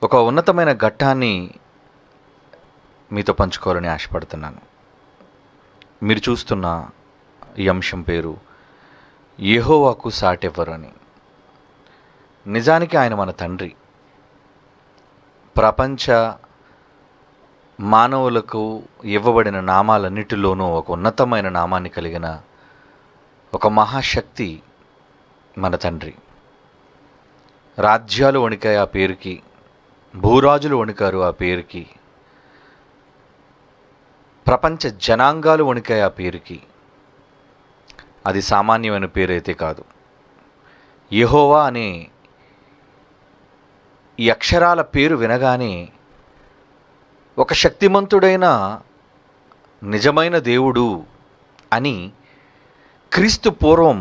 ఒక ఉన్నతమైన ఘట్టాన్ని మీతో పంచుకోవాలని ఆశపడుతున్నాను. మీరు చూస్తున్న ఈ అంశం పేరు యెహోవాకు సాటెవ్వరు అని. నిజానికి ఆయన మన తండ్రి. ప్రపంచ మానవులకు ఇవ్వబడిన నామాలన్నిటిలోనూ ఒక ఉన్నతమైన నామాన్ని కలిగిన ఒక మహాశక్తి మన తండ్రి. రాజ్యాలు వణికాయి ఆ పేరుకి, భూరాజులు వణికారు ఆ పేరుకి, ప్రపంచ జనాంగాలు వణికాయి ఆ పేరుకి. అది సామాన్యమైన పేరైతే కాదు. యెహోవా అనే ఈ అక్షరాల పేరు వినగానే ఒక శక్తిమంతుడైన నిజమైన దేవుడు అని క్రీస్తు పూర్వం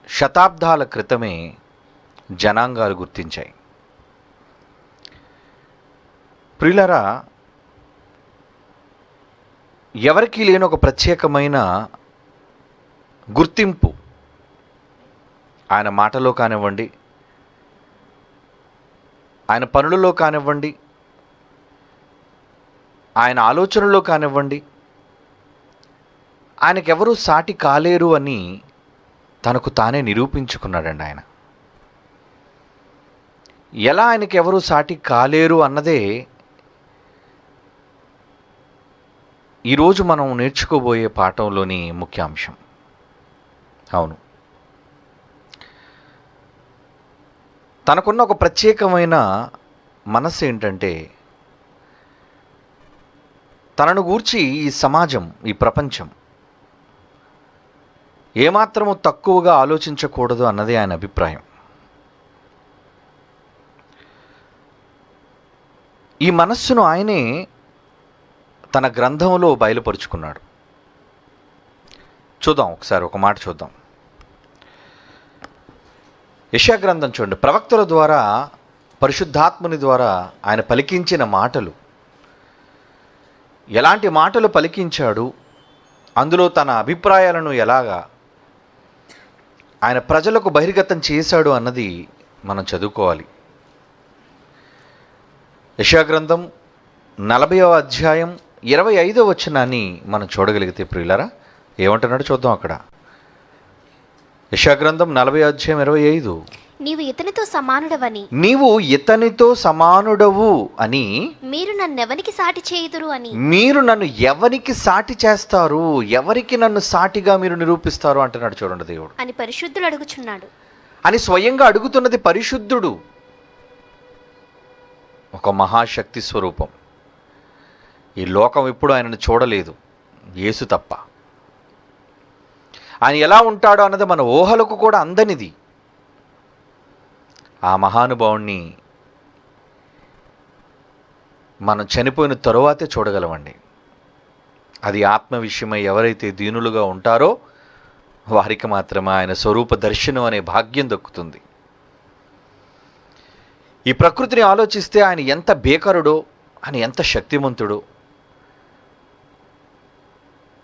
శతాబ్దాల క్రితమే జనాంగాలు గుర్తించాయి. ప్రియులారా, ఎవరికీ లేని ఒక ప్రత్యేకమైన గుర్తింపు ఆయన మాటలో కానివ్వండి, ఆయన పనులలో కానివ్వండి, ఆయన ఆలోచనలో కానివ్వండి, ఆయనకెవరూ సాటి కాలేరు అని తనకు తానే నిరూపించుకున్నాడండి ఆయన. ఎలా ఆయనకెవరూ సాటి కాలేరు అన్నదే ఈరోజు మనం నేర్చుకోబోయే పాఠంలోని ముఖ్యాంశం. అవును, తనకున్న ఒక ప్రత్యేకమైన మనస్సు ఏంటంటే, తనను గూర్చి ఈ సమాజం, ఈ ప్రపంచం ఏమాత్రము తక్కువగా ఆలోచించకూడదు అన్నదే ఆయన అభిప్రాయం. ఈ మనస్సును ఆయనే తన గ్రంథంలో బయలుపరుచుకున్నాడు. చూద్దాం, ఒకసారి ఒక మాట చూద్దాం. యెషయా గ్రంథం చూడండి. ప్రవక్తల ద్వారా, పరిశుద్ధాత్ముని ద్వారా ఆయన పలికించిన మాటలు, ఎలాంటి మాటలు పలికించాడు, అందులో తన అభిప్రాయాలను ఎలాగా ఆయన ప్రజలకు బహిర్గతం చేశాడు అన్నది మనం చదువుకోవాలి. యెషయా గ్రంథం 40వ అధ్యాయం 25వ వచనాన్ని మనం చూడగలిగితే ప్రియులారా, ఏమంటున్నాడో చూద్దాం. అక్కడ యెషయా గ్రంథం 40వ అధ్యాయం 25, నీవు ఇతనితో సమానుడవని, నీవు ఇతనితో సమానుడవు అని, మీరు నన్నెవనికి సాటి చేయుదురు అని, మీరు నన్ను ఎవరికి సాటి చేస్తారు, ఎవరికి నన్ను సాటిగా మీరు నిరూపిస్తారు అంటున్నాడు. చూడండి, దేవుడు అని పరిశుద్ధుడు అడుగుచున్నాడు అని స్వయంగా అడుగుతున్నది పరిశుద్ధుడు, ఒక మహాశక్తి స్వరూపం. ఈ లోకం ఎప్పుడు ఆయనను చూడలేదు, యేసు తప్ప. ఆయన ఎలా ఉంటాడో అన్నది మన ఊహలకు కూడా అందనిది. ఆ మహానుభావుణ్ణి మనం చనిపోయిన తరువాతే చూడగలమండి. అది ఆత్మ విషయమై ఎవరైతే దీనులుగా ఉంటారో వారికి మాత్రమే ఆయన స్వరూప దర్శనం అనే భాగ్యం దక్కుతుంది. ఈ ప్రకృతిని ఆలోచిస్తే ఆయన ఎంత భీకరుడో, ఆయన ఎంత శక్తిమంతుడో,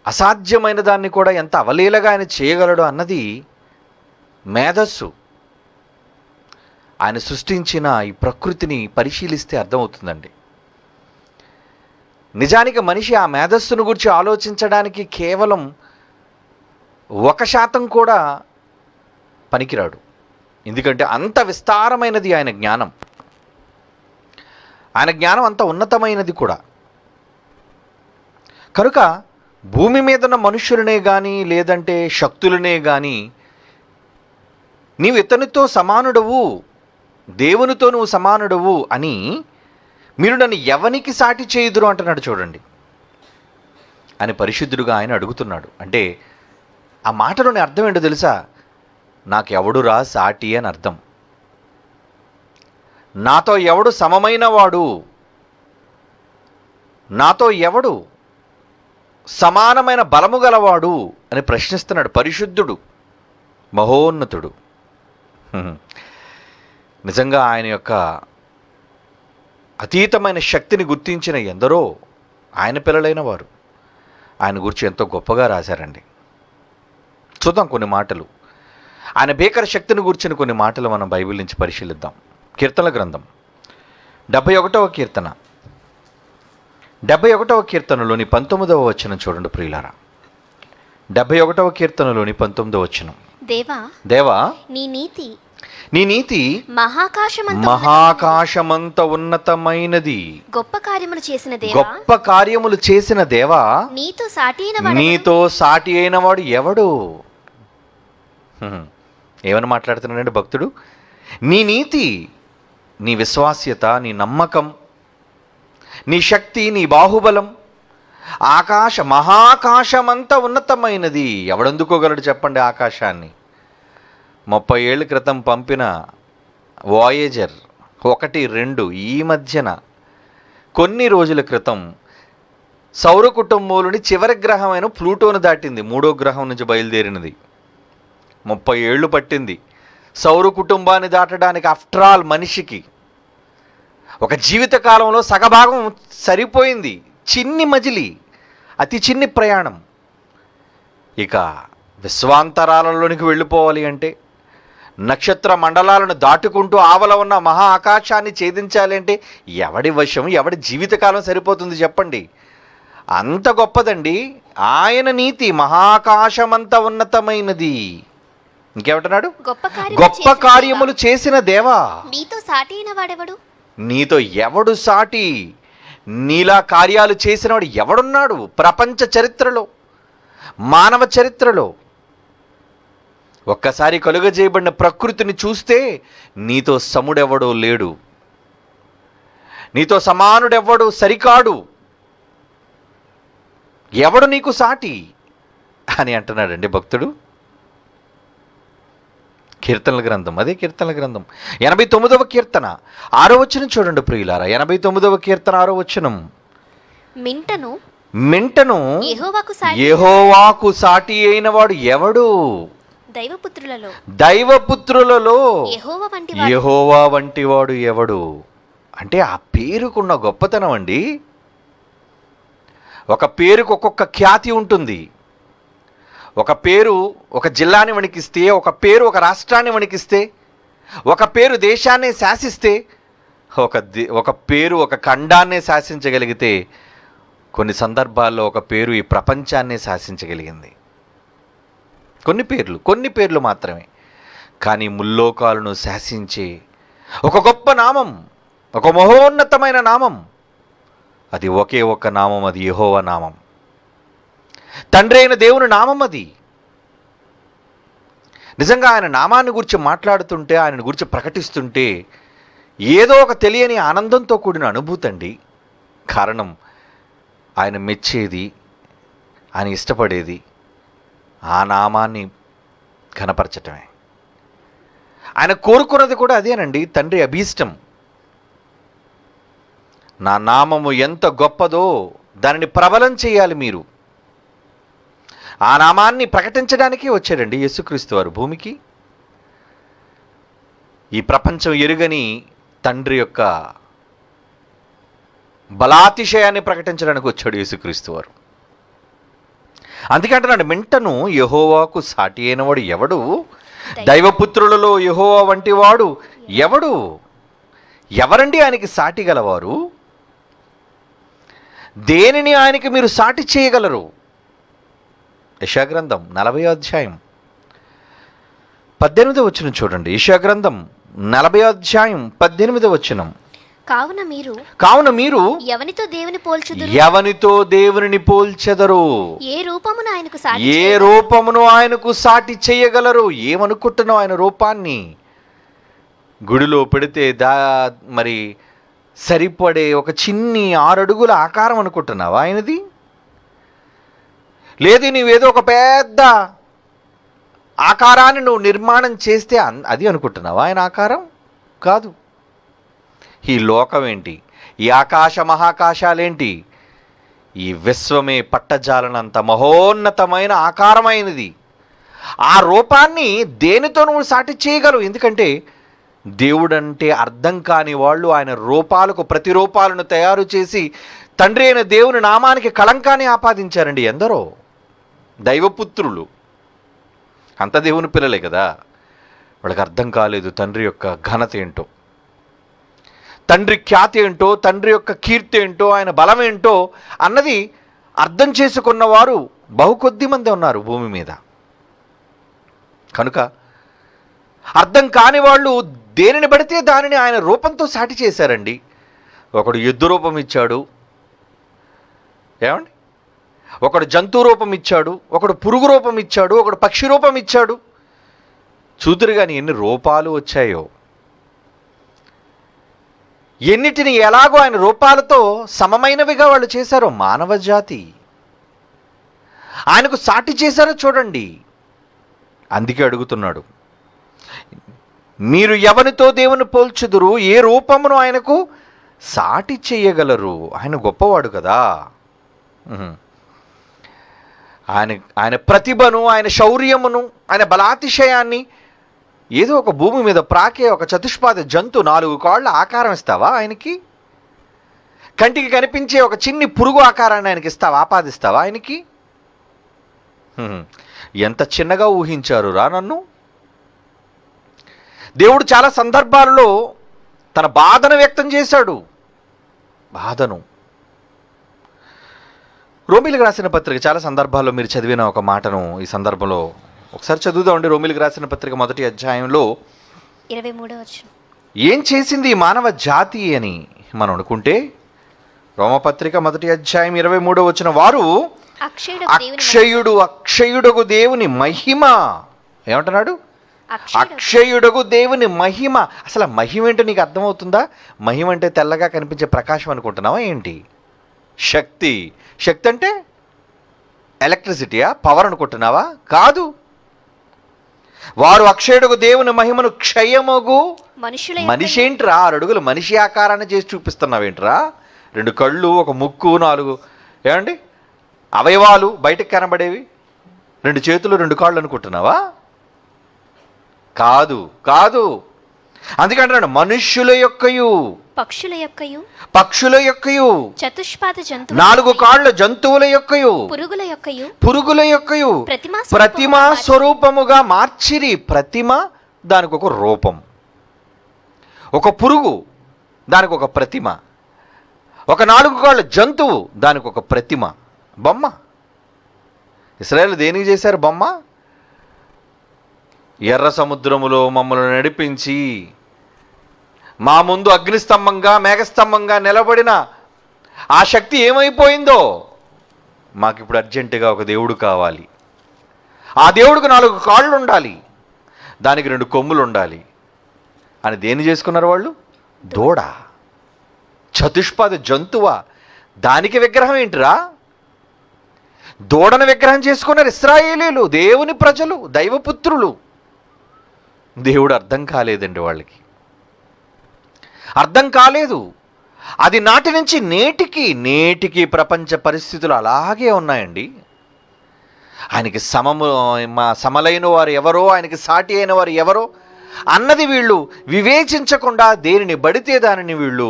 అసాధ్యమైన దాన్ని కూడా ఎంత అవలీలగా ఆయన చేయగలడో అన్నది మేధస్సు. ఆయన సృష్టించిన ఈ ప్రకృతిని పరిశీలిస్తే అర్థమవుతుందండి. నిజానికి మనిషి ఆ మేధస్సును గురించి ఆలోచించడానికి కేవలం 1% కూడా పనికిరాడు. ఎందుకంటే అంత విస్తారమైనది ఆయన జ్ఞానం. ఆయన జ్ఞానం అంత ఉన్నతమైనది కూడా. కనుక భూమి మీద ఉన్న మనుషులనే కానీ, లేదంటే శక్తులనే కానీ, నీవు ఇతనితో సమానుడవు, దేవునితో నువ్వు సమానుడవు అని, మీరు నన్ను ఎవనికి సాటి చేయుదురు అంటున్నాడు. చూడండి, అని పరిశుద్ధుడుగా ఆయన అడుగుతున్నాడు. అంటే ఆ మాటలోని అర్థం ఏంటో తెలుసా? నాకెవడురా సాటి అని అర్థం. నాతో ఎవడు సమమైన వాడు, నాతో ఎవడు సమానమైన బలము గలవాడు అని ప్రశ్నిస్తున్నాడు పరిశుద్ధుడు, మహోన్నతుడు. నిజంగా ఆయన యొక్క అతీతమైన శక్తిని గుర్తించిన ఎందరో ఆయన పిల్లలైన వారు ఆయన గురించి ఎంతో గొప్పగా రాశారండి. చూద్దాం కొన్ని మాటలు. ఆయన భీకర శక్తిని గురించిన కొన్ని మాటలు మనం బైబిల్ నుంచి పరిశీలిద్దాం. కీర్తనల గ్రంథం 71వ కీర్తన 71వ కీర్తనలోని 19వ వచనం చూడండి ప్రియులారా. 71వ కీర్తనలోని 19వ వచనం. దేవా నీ నీతి నీ నీతి మహాకాశమంత ఉన్నతమైనది. గొప్ప కార్యములు చేసిన దేవా, గొప్ప కార్యములు చేసిన దేవా, నీతో సాటి అయిన వాడు ఎవడు? ఏమని మాట్లాడుతున్నాడండి భక్తుడు? నీ నీతి, నీ విశ్వాస్యత, నీ నమ్మకం, నీ శక్తి, నీ బాహుబలం మహాకాశమంతా ఉన్నతమైనది. ఎవడందుకోగలడు చెప్పండి ఆకాశాన్ని? 30 ఏళ్ళ క్రితం పంపిన వాయేజర్ 1, 2 ఈ మధ్యన కొన్ని రోజుల క్రితం సౌర కుటుంబంలోని చివరి గ్రహమైన ప్లూటోను దాటింది. 3వ గ్రహం నుంచి బయలుదేరినది. 30 ఏళ్ళు పట్టింది సౌర కుటుంబాన్ని దాటడానికి. ఆఫ్టర్ ఆల్ మనిషికి ఒక జీవితకాలంలో సగభాగం సరిపోయింది. చిన్ని మజిలి, అతి చిన్ని ప్రయాణం. ఇక విశ్వాంతరాలలోనికి వెళ్ళిపోవాలి అంటే, నక్షత్ర మండలాలను దాటుకుంటూ ఆవల ఉన్న మహా ఆకాశాన్ని ఛేదించాలి అంటే ఎవడి వశం, ఎవడి జీవితకాలం సరిపోతుంది చెప్పండి? అంత గొప్పదండి ఆయన నీతి. మహాకాశమంత ఉన్నతమైనది. ఇంకేమంటున్నాడు? గొప్ప కార్యములు చేసిన దేవా, నీతో సాటి అయిన వాడెవడు? నీతో ఎవడు సాటి? నీలా కార్యాలు చేసినవాడు ఎవడున్నాడు ప్రపంచ చరిత్రలో, మానవ చరిత్రలో? ఒక్కసారి కలుగజేయబడిన ప్రకృతిని చూస్తే నీతో సముడెవడో లేడు, నీతో సమానుడెవ్వడు సరికాడు, ఎవడు నీకు సాటి అని అంటున్నాడండి భక్తుడు. కీర్తనల గ్రంథం, అదే కీర్తనల గ్రంథం 89వ కీర్తన 6వ వచనం చూడండి ప్రియులారా. 89వ కీర్తన 6వ వచనం. మింటను యెహోవాకు సాటి అయిన వాడు ఎవడు? దైవపుత్రులలో యెహోవా వంటి వాడు ఎవడు? అంటే ఆ పేరుకున్న గొప్పతనం అండి. ఒక పేరుకు ఒక్కొక్క ఖ్యాతి ఉంటుంది. ఒక పేరు ఒక జిల్లాని వణికిస్తే, ఒక పేరు ఒక రాష్ట్రాన్ని వణికిస్తే, ఒక పేరు దేశాన్ని శాసిస్తే, ఒక పేరు ఒక ఖండాన్నే శాసించగలిగితే, కొన్ని సందర్భాల్లో ఒక పేరు ఈ ప్రపంచాన్నే శాసించగలిగింది. కొన్ని పేర్లు మాత్రమే. కానీ ముల్లోకాలను శాసించే ఒక గొప్ప నామం, ఒక మహోన్నతమైన నామం, అది ఒకే ఒక్క నామం, అది యెహోవా నామం. తండ్రి అయిన దేవుని నామం అది. నిజంగా ఆయన నామాన్ని గురించి మాట్లాడుతుంటే, ఆయనను గురించి ప్రకటిస్తుంటే ఏదో ఒక తెలియని ఆనందంతో కూడిన అనుభూతి అండి. కారణం ఆయన మెచ్చేది, ఆయన ఇష్టపడేది ఆ నామాన్ని ఘనపరచటమే. ఆయన కోరుకున్నది కూడా అదేనండి. తండ్రి అభీష్టం, నా నామము ఎంత గొప్పదో దానిని ప్రబలం చేయాలి మీరు. ఆ నామాన్ని ప్రకటించడానికే వచ్చాడండి యేసుక్రీస్తు వారు భూమికి. ఈ ప్రపంచం ఎరుగని తండ్రి యొక్క బలాతిశయాన్ని ప్రకటించడానికి వచ్చాడు యేసుక్రీస్తు వారు. అందుకే అంటున్నాడు, మింటను యెహోవాకు సాటి అయినవాడు ఎవడు? దైవపుత్రులలో యెహోవా వంటి వాడు ఎవడు? ఎవరండి ఆయనకి సాటి గలవారు? దేనిని ఆయనకి మీరు సాటి చేయగలరు? యెషయా గ్రంథం 40వ అధ్యాయం 18వ వచనం చూడండి. యెషయా గ్రంథం 40వ అధ్యాయం 18వ వచనం. కావున మీరు ఎవనితో దేవునిని పోల్చెదరు? ఏ రూపమును ఆయనకు సాటి చేయగలరు? ఏమనుకుంటున్నావు ఆయన రూపాన్ని? గుడిలో పెడితే మరి సరిపడే ఒక చిన్ని 6 అడుగుల ఆకారం అనుకుంటున్నావా ఆయనది? లేదు, నీవేదో ఒక పెద్ద ఆకారాన్ని నువ్వు నిర్మాణం చేస్తే అది అనుకుంటున్నావా ఆయన ఆకారం? కాదు. ఈ లోకం ఏంటి, ఈ ఆకాశ మహాకాశాలేంటి, ఈ విశ్వమే పట్టజాలనంత మహోన్నతమైన ఆకారమైనది. ఆ రూపాన్ని దేనితో నువ్వు సాటి చేయగలవు? ఎందుకంటే దేవుడంటే అర్థం కాని వాళ్ళు ఆయన రూపాలకు ప్రతిరూపాలను తయారు చేసి తండ్రి అయిన దేవుని నామానికి కళంకాన్ని ఆపాదించారండి. ఎందరో దైవపుత్రులు, అంత దేవుని పిల్లలే కదా, వాళ్ళకి అర్థం కాలేదు తండ్రి యొక్క ఘనత ఏంటో. తండ్రి ఖ్యాతి ఏంటో, తండ్రి యొక్క కీర్తి ఏంటో, ఆయన బలం ఏంటో అన్నది అర్థం చేసుకున్నవారు బహుకొద్ది మంది ఉన్నారు భూమి మీద. కనుక అర్థం కాని వాళ్ళు దేనిని పడితే దానిని ఆయన రూపంతో సాటి చేశారండి. ఒకడు ఎద్దు రూపం ఇచ్చాడు, ఏమండి, ఒకడు జంతు రూపం ఇచ్చాడు, ఒకడు పురుగు రూపం ఇచ్చాడు, ఒకడు పక్షి రూపం ఇచ్చాడు. చూదురు కానీ ఎన్ని రూపాలు వచ్చాయో, ఎన్నిటిని ఎలాగో ఆయన రూపాలతో సమమైనవిగా వాళ్ళు చేశారో. మానవ జాతి ఆయనకు సాటి చేశారో చూడండి. అందుకే అడుగుతున్నాడు, మీరు ఎవరితో దేవుని పోల్చుదురు? ఏ రూపమును ఆయనకు సాటి చేయగలరు? ఆయన గొప్పవాడు కదా. ఆయన ప్రతిభను, ఆయన శౌర్యమును, ఆయన బలాతిశయాన్ని ఏదో ఒక భూమి మీద ప్రాకే ఒక చతుష్పాద జంతు 4 కాళ్ళ ఆకారం ఇస్తావా ఆయనకి? కంటికి కనిపించే ఒక చిన్ని పురుగు ఆకారాన్ని ఆయనకి ఇస్తావా, ఆపాదిస్తావా ఆయనకి? ఎంత చిన్నగా ఊహించారు రా నన్ను. దేవుడు చాలా సందర్భాల్లో తన బాధను వ్యక్తం చేశాడు. బాధను రోమీలకు రాసిన పత్రిక చాలా సందర్భాల్లో మీరు చదివిన ఒక మాటను ఈ సందర్భంలో ఒకసారి చదువుదామండి. రోమీలకు రాసిన పత్రిక 1వ అధ్యాయంలో 23వ వచనం. ఏం చేసింది ఈ మానవ జాతి అని మనం అనుకుంటే, రోమపత్రిక 1వ అధ్యాయం 23వ వచనం, వారు అక్షయుడుగు దేవుని మహిమ. ఏమంటున్నాడు? అక్షయుడుగు దేవుని మహిమ. అసలు మహిమ ఏంటో నీకు అర్థమవుతుందా? మహిమ అంటే తెల్లగా కనిపించే ప్రకాశం అనుకుంటున్నావా ఏంటి? శక్తి. శక్తి అంటే ఎలక్ట్రిసిటీయా, పవర్ అనుకుంటున్నావా? కాదు. వారు అక్షయుడుగు దేవుని మహిమను క్షయమగు మనిషి ఏంట్రా? 6 అడుగులు మనిషి ఆకారాన్ని చేసి చూపిస్తున్నావేంట్రా? 2 కళ్ళు, ఒక ముక్కు, 4 ఏమండి అవయవాలు బయటకు కనబడేవి, 2 చేతులు, 2 కాళ్ళు అనుకుంటున్నావా? కాదు, కాదు. అందుకంటున్నాడు మనుష్యుల యొక్కయు పక్షుల యొక్కయు చతుష్పాద జంతువు 4 కాళ్ళ జంతువుల యొక్కయు పురుగుల యొక్కయు ప్రతిమా స్వరూపముగా మార్చిరి. ప్రతిమ దానికి ఒక రూపం, ఒక పురుగు దానికి ఒక ప్రతిమ, ఒక 4 కాళ్ళ జంతువు దానికి ఒక ప్రతిమ, బొమ్మ. ఇశ్రాయేలు దేనికి చేశారు బొమ్మ? ఎర్ర సముద్రములో మమ్మల్ని నడిపించి మా ముందు అగ్నిస్తంభంగా మేఘస్తంభంగా నిలబడిన ఆ శక్తి ఏమైపోయిందో, మాకిప్పుడు అర్జెంటుగా ఒక దేవుడు కావాలి. ఆ దేవుడికి 4 కాళ్ళు ఉండాలి, దానికి 2 కొమ్ములు ఉండాలి అని దేన్ని చేసుకున్నారు వాళ్ళు? దూడ, చతుష్పాద జంతువా, దానికి విగ్రహం ఏంటిరా? దూడను విగ్రహం చేసుకున్నారు ఇశ్రాయేలీలు, దేవుని ప్రజలు, దైవపుత్రులు. దేవుడు అర్థం కాలేదండి వాళ్ళకి, అర్థం కాలేదు. అది నాటి నుంచి నేటికి ప్రపంచ పరిస్థితులు అలాగే ఉన్నాయండి. ఆయనకి సమలైన వారు ఎవరో, ఆయనకి సాటి అయిన వారు ఎవరో అన్నది వీళ్ళు వివేచించకుండా దేనిని బడితే దానిని వీళ్ళు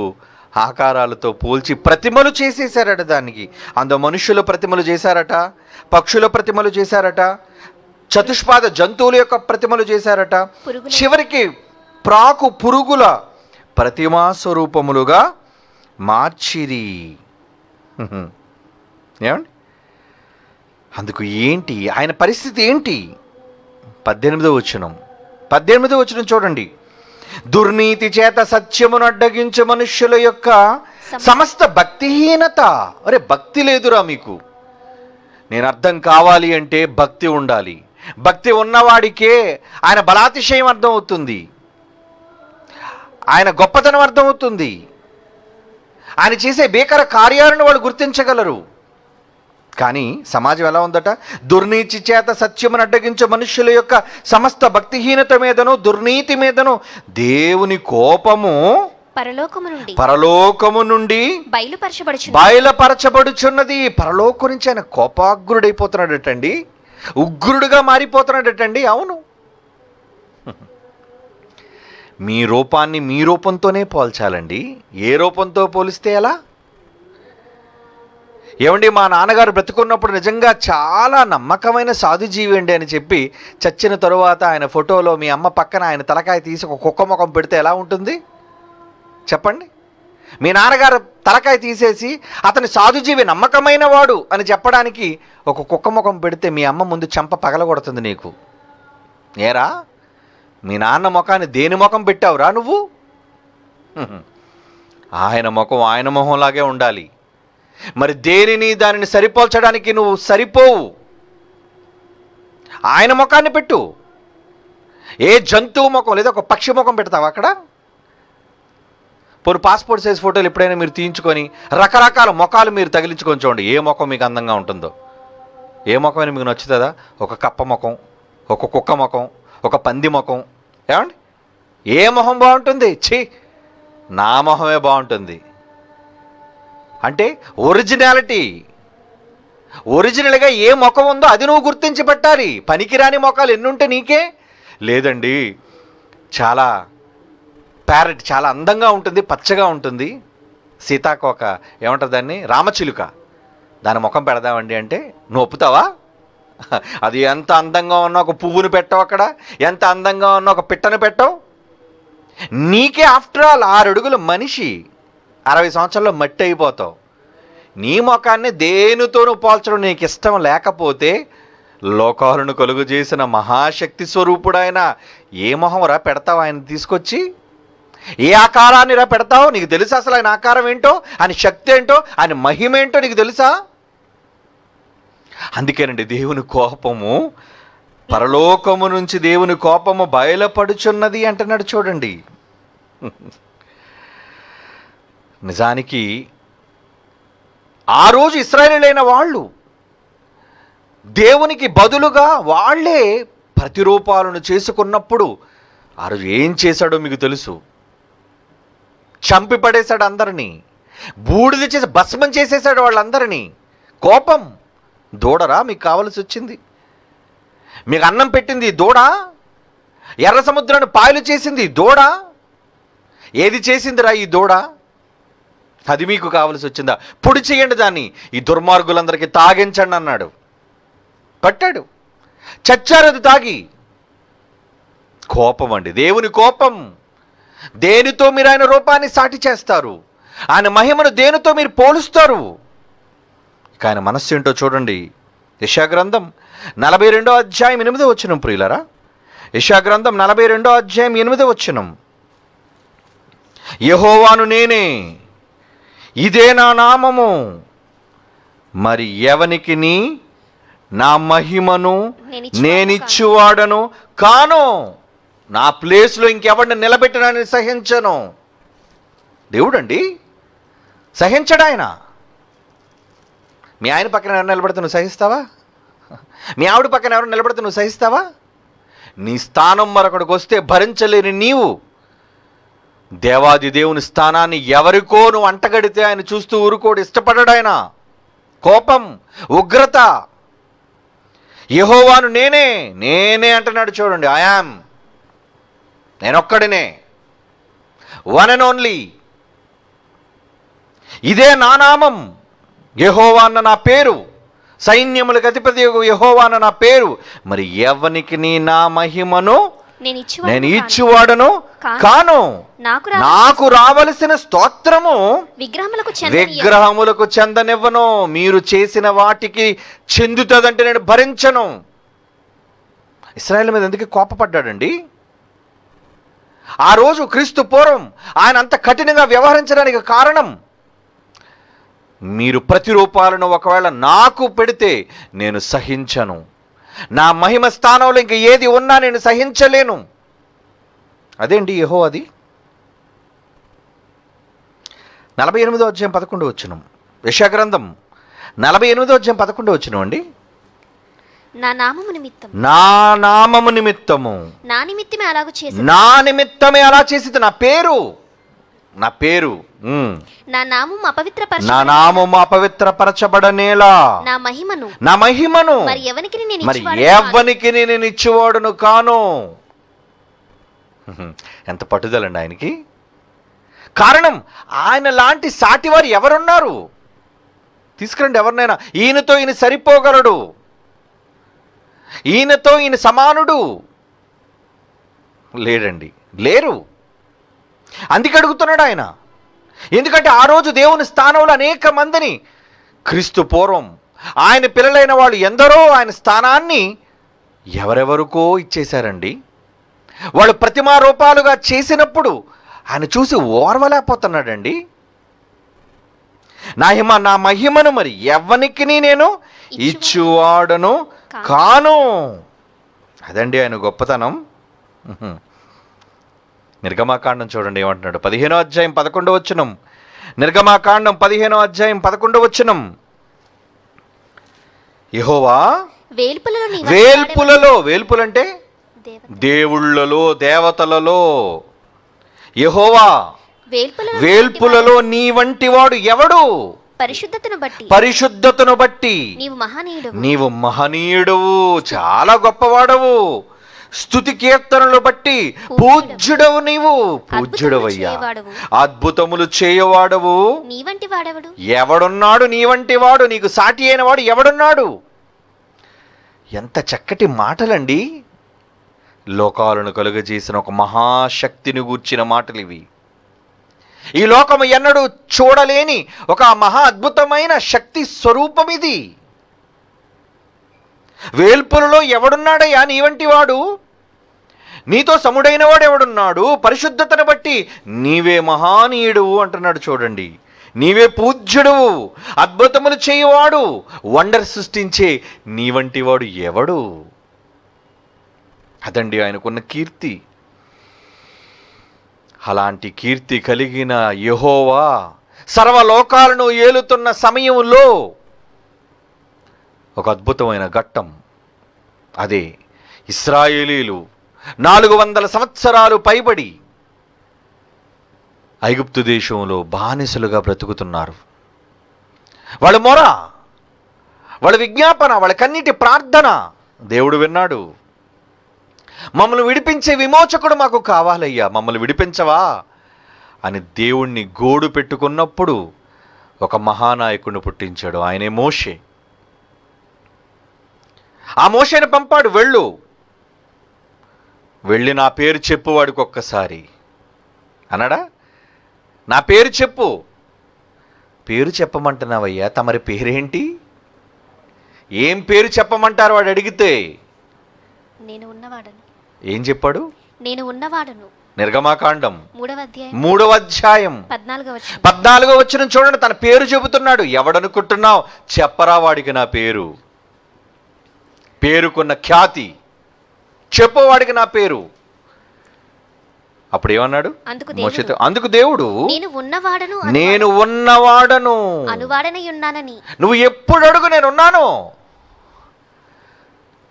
ఆకారాలతో పోల్చి ప్రతిమలు చేసేసారట. దానికి మనుషుల ప్రతిమలు చేశారట, పక్షుల ప్రతిమలు చేశారట, చతుష్పాద జంతువుల యొక్క ప్రతిమలు చేశారట, చివరికి ప్రాకు పురుగుల ప్రతిమా స్వరూపములుగా మార్చిరి. ఏమండి? అందుకు ఏంటి ఆయన పరిస్థితి ఏంటి? 18వ వచనం చూడండి. దుర్నీతి చేత సత్యమును అడ్డగించే మనుష్యుల యొక్క సమస్త భక్తిహీనత. అరే భక్తి లేదురా మీకు. నేను అర్థం కావాలి అంటే భక్తి ఉండాలి. భక్తి ఉన్నవాడికే ఆయన బలాతిశయం అర్థమవుతుంది, ఆయన గొప్పతనం అర్థమవుతుంది, ఆయన చేసే భీకర కార్యాలను వాళ్ళు గుర్తించగలరు. కానీ సమాజం ఎలా ఉందట? దుర్నీతి చేత సత్యమును అడ్డగించే మనుష్యుల యొక్క సమస్త భక్తిహీనత మీదను దుర్నీతి మీదను దేవుని కోపము పరలోకము నుండి బయలుపరచబడుచున్నది. పరలోకం నుంచి ఆయన కోపాగ్రుడైపోతున్నాడటండి, ఉగ్రుడుగా మారిపోతున్నాడటండి. అవును, మీ రూపాన్ని మీ రూపంతోనే పోల్చాలండి. ఏ రూపంతో పోలిస్తే ఎలా? ఏమండి, మా నాన్నగారు బ్రతుకున్నప్పుడు నిజంగా చాలా నమ్మకమైన సాధుజీవి అండి అని చెప్పి చచ్చిన తరువాత ఆయన ఫోటోలో మీ అమ్మ పక్కన ఆయన తలకాయ తీసి ఒక కుక్క ముఖం పెడితే ఎలా ఉంటుంది చెప్పండి? మీ నాన్నగారు తలకాయ తీసేసి అతని సాధుజీవి నమ్మకమైన వాడు అని చెప్పడానికి ఒక కుక్క ముఖం పెడితే మీ అమ్మ ముందు చెంప పగలగొడుతుంది నీకు. ఏరా, మీ నాన్న ముఖాన్ని దేని ముఖం పెట్టావురా నువ్వు? ఆయన ముఖం ఆయన మొహంలాగే ఉండాలి. మరి దేనిని దానిని సరిపోల్చడానికి నువ్వు సరిపోవు. ఆయన ముఖాన్ని పెట్టు. ఏ జంతువు ముఖం లేదా ఒక పక్షి ముఖం పెడతావు అక్కడ? పోనీ పాస్పోర్ట్ సైజ్ ఫోటోలు ఎప్పుడైనా మీరు తీయించుకొని రకరకాల ముఖాలు మీరు తగిలించుకొని చూడండి, ఏ ముఖం మీకు అందంగా ఉంటుందో. ఏ ముఖమైనా మీకు నచ్చుతుందా? ఒక కప్ప ముఖం, ఒక కుక్క ముఖం, ఒక పంది ముఖం, ఏమండి? ఏ మొహం బాగుంటుంది? నా మొహమే బాగుంటుంది. అంటే ఒరిజినల్గా ఏ ముఖం ఉందో అది నువ్వు గుర్తించి పెట్టాలి. పనికిరాని ముఖాలు ఎన్నుంటే నీకే. లేదండి, చాలా ప్యారెట్ చాలా అందంగా ఉంటుంది, పచ్చగా ఉంటుంది, సీతాకోక ఏమంటారు దాన్ని, రామచిలుక, దాని ముఖం పెడదామండి అంటే నువ్వు ఒప్పుతావా? అది ఎంత అందంగా ఉన్న ఒక పువ్వును పెట్టవు అక్కడ, ఎంత అందంగా ఉన్న ఒక పిట్టను పెట్టవు. నీకే ఆఫ్టర్ ఆల్ 6 అడుగుల మనిషి, 60 సంవత్సరాల్లో మట్టి అయిపోతావు. నీ ముఖాన్ని దేనితోనూ పోల్చడం నీకు ఇష్టం లేకపోతే లోకాలను కలుగు చేసిన మహాశక్తి స్వరూపుడైన ఏ మొహం రా పెడతావు ఆయన తీసుకొచ్చి? ఏ ఆకారాన్ని రా పెడతావు? నీకు తెలుసా అసలు ఆయన ఆకారం ఏంటో, ఆయన శక్తి ఏంటో, ఆయన మహిమ ఏంటో నీకు తెలుసా? అందుకేనండి దేవుని కోపము, పరలోకము నుంచి దేవుని కోపము బయలుపడుచున్నది అంటున్నాడు చూడండి. నిజానికి ఆ రోజు ఇశ్రాయేలీయులైన వాళ్ళు దేవునికి బదులుగా వాళ్ళే ప్రతిరూపాలను చేసుకున్నప్పుడు ఆ రోజు ఏం చేశాడో మీకు తెలుసు. చంపి పడేశాడు అందరినీ, బూడిద చేసి భస్మం చేసేసాడు వాళ్ళందరినీ. కోపం. దూడరా మీకు కావలసి వచ్చింది? మీకు అన్నం పెట్టింది దూడ? ఎర్ర సముద్రాన్ని పాయలు చేసింది దూడ? ఏది చేసిందిరా ఈ దూడ? అది మీకు కావలసి వచ్చిందా? పొడి చేయండి దాన్ని, ఈ దుర్మార్గులందరికీ తాగించండి అన్నాడు. పట్టాడు, చచ్చారు అది తాగి. కోపం అండి, దేవుని కోపం. దేనితో మీరు ఆయన రూపాన్ని సాటి చేస్తారు? ఆయన మహిమను దేనితో మీరు పోలుస్తారు? ఆయన మనస్సు ఏంటో చూడండి. యెషయా గ్రంథం 42వ అధ్యాయం 8వ వచనం ప్రియులారా. యెషయా గ్రంథం 42వ అధ్యాయం 8వ వచనం. యెహోవాను నేనే, ఇదే నా నామము, మరి ఎవనికి నా మహిమను నేనిచ్చువాడను కాను. నా ప్లేస్లో ఇంకెవరిని నిలబెట్టడానికి సహించను. దేవుడండి, సహించడు ఆయన. మీ ఆయన పక్కన ఎవరు నిలబడితే నువ్వు సహిస్తావా? మీ ఆవిడ పక్కన ఎవరు నిలబడితే నువ్వు సహిస్తావా? నీ స్థానం మరొకడికి వస్తే భరించలేని నీవు దేవాది దేవుని స్థానాన్ని ఎవరికో నువ్వు అంటగడితే ఆయన చూస్తూ ఊరుకోడు, ఇష్టపడడు ఆయన. కోపం, ఉగ్రత. యెహోవాను నేనే, నేనే అంటున్నాడు చూడండి. ఐయామ్, నేనొక్కడినే, వన్ అండ్ ఓన్లీ. ఇదే నా నామం, యెహోవా అన్న నా పేరు, సైన్యములకు అధిపతి యెహోవా అన్న నా పేరు. మరి ఎవనికి నా మహిమను నేను ఇచ్చువాడను కాను. నాకు రావలసిన స్తోత్రము విగ్రహములకు చెందనివ్వను. మీరు చేసిన వాటికి చెందుతుందంటే నేను భరించను. ఇశ్రాయేలు మీద ఎందుకు కోపపడ్డాడండి? ఆ రోజు క్రీస్తు పూర్వం ఆయన అంత కఠినంగా వ్యవహరించడానికి కారణం, మీరు ప్రతిరూపాలను ఒకవేళ నాకు పెడితే నేను సహించను. నా మహిమ స్థానంలో ఇంక ఏది ఉన్నా నేను సహించలేను. అదేంటి యెహోవాది. 48వ అధ్యాయం 11వ వచనం. యెషయా గ్రంథం 48వ అధ్యాయం 11వ వచనం అండి. నా నామము నిమిత్తము నా నిమిత్తమే అలాగ చేసి నా పేరు నా నామము అపవిత్రపరచబడనేలా నా మహిమను మరి ఎవనికి నేను ఇచ్చేవాడును కాను. ఎంత పట్టుదలండి ఆయనకి. కారణం, ఆయన లాంటి సాటివారు ఎవరున్నారు? తీసుకురండి ఎవరినైనా. ఈయనతో ఈయన సరిపోగలడు, ఈయనతో ఈయన సమానుడు లేడండి, లేరు. అందుకే అడుగుతున్నాడు ఆయన, ఎందుకంటే ఆ రోజు దేవుని స్థానంలో అనేక మందిని, క్రీస్తు పూర్వం ఆయన పిల్లలైన వాళ్ళు ఎందరో ఆయన స్థానాన్ని ఎవరెవరికో ఇచ్చేశారండి. వాళ్ళు ప్రతిమారూపాలుగా చేసినప్పుడు ఆయన చూసి ఓర్వలేకపోతున్నాడండి. నా మహిమను మరి ఎవరికి నేను ఇచ్చువాడను కాను. అదండి ఆయన గొప్పతనం. నిర్గమాకాండం చూడండి ఏమంటున్నాడు, 15వ అధ్యాయం 11వ వచనం. నిర్గమాకాండం 15వ అధ్యాయం 11వ వచనం. యెహోవా వేల్పులలో, వేల్పులంటే దేవుళ్ళలో, దేవతలలో, యెహోవా వేల్పులలో నీ వంటి వాడు ఎవడు? పరిశుద్ధతను బట్టి నీవు మహనీయుడవు, చాలా గొప్పవాడవు. స్తుతి కీర్తనలు బట్టి పూజ్యుడవు, నీవు పూజ్యుడవయ్యా, అద్భుతములు చేయవాడవు. ఎవడున్నాడు నీ వంటి వాడు? నీకు సాటి అయిన వాడు ఎవడున్నాడు? ఎంత చక్కటి మాటలండి. లోకాలను కలుగజేసిన ఒక మహాశక్తిని గూర్చిన మాటలు ఇవి. ఈ లోకము ఎన్నడూ చూడలేని ఒక మహా అద్భుతమైన శక్తి స్వరూపం ఇది. వేల్పులలో ఎవడున్నాడయ్యా నీ వంటి వాడు? నీతో సముడైన వాడు ఎవడున్నాడు? పరిశుద్ధతను బట్టి నీవే మహానీయుడు అంటున్నాడు. చూడండి, నీవే పూజ్యుడు, అద్భుతములు చేయవాడు, వండర్ సృష్టించే నీ వంటి వాడు ఎవడు? అదండి ఆయనకున్న కీర్తి. అలాంటి కీర్తి కలిగిన యెహోవా సర్వలోకాలను ఏలుతున్న సమయంలో ఒక అద్భుతమైన ఘట్టం. అదే ఇశ్రాయేలీలు 400 సంవత్సరాలు పైబడి ఐగుప్తు దేశంలో బానిసలుగా బ్రతుకుతున్నారు. వాళ్ళ మొర, వాళ్ళ విజ్ఞాపన, వాళ్ళ కన్నీటి ప్రార్థన దేవుడు విన్నాడు. మమ్మల్ని విడిపించే విమోచకుడు మాకు కావాలయ్యా, మమ్మల్ని విడిపించవా అని దేవుణ్ణి గోడు పెట్టుకున్నప్పుడు ఒక మహానాయకుడిని పుట్టించాడు. ఆయనే మోషే. ఆ మోషేని పంపాడు, వెళ్ళి నా పేరు చెప్పు వాడికి ఒక్కసారి అన్నాడా? నా పేరు చెప్పు. పేరు చెప్పమంటున్నావయ్యా, తమరి పేరేంటి? ఏం పేరు చెప్పమంటారు వాడు అడిగితే? నేను ఉన్నవాడను. ఏం చెప్పాడు? నేను ఉన్నవాడను. నిర్గమాకాండం 3వ అధ్యాయం 14వ వచనం చూడండి. తన పేరు చెబుతున్నాడు. ఎవడనుకుంటున్నావు? చెప్పరా వాడికి నా పేరు. పేరుకున్న ఖ్యాతి చెప్పు వాడికి నా పేరు. అప్పుడు ఏమన్నాడు? అందుకు దేవుడు నేను ఉన్నవాడను అనువాడనై ఉన్నానని. నువ్వు ఎప్పుడు అడుగు నేనున్నాను.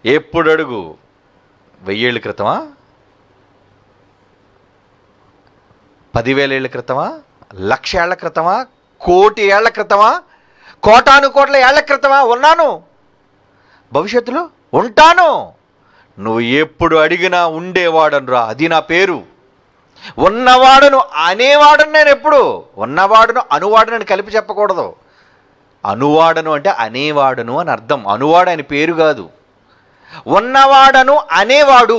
ఎప్పుడు అడుగు? 1000 ఏళ్ళ క్రితమా? 10,000 ఏళ్ల క్రితమా? 1,00,000 ఏళ్ల క్రితమా? 1,00,00,000 ఏళ్ల క్రితమా? కోటాను కోట్ల ఏళ్ల క్రితమా? ఉన్నాను. భవిష్యత్తులో ఉంటాను. నువ్వు ఎప్పుడు అడిగినా ఉండేవాడను రా, అది నా పేరు. ఉన్నవాడును అనేవాడను. నేను ఎప్పుడు ఉన్నవాడును అనువాడునని కలిపి చెప్పకూడదు. అనువాడను అంటే అనేవాడును అని అర్థం. అనువాడు ఆయన పేరు కాదు. ఉన్నవాడను అనేవాడు,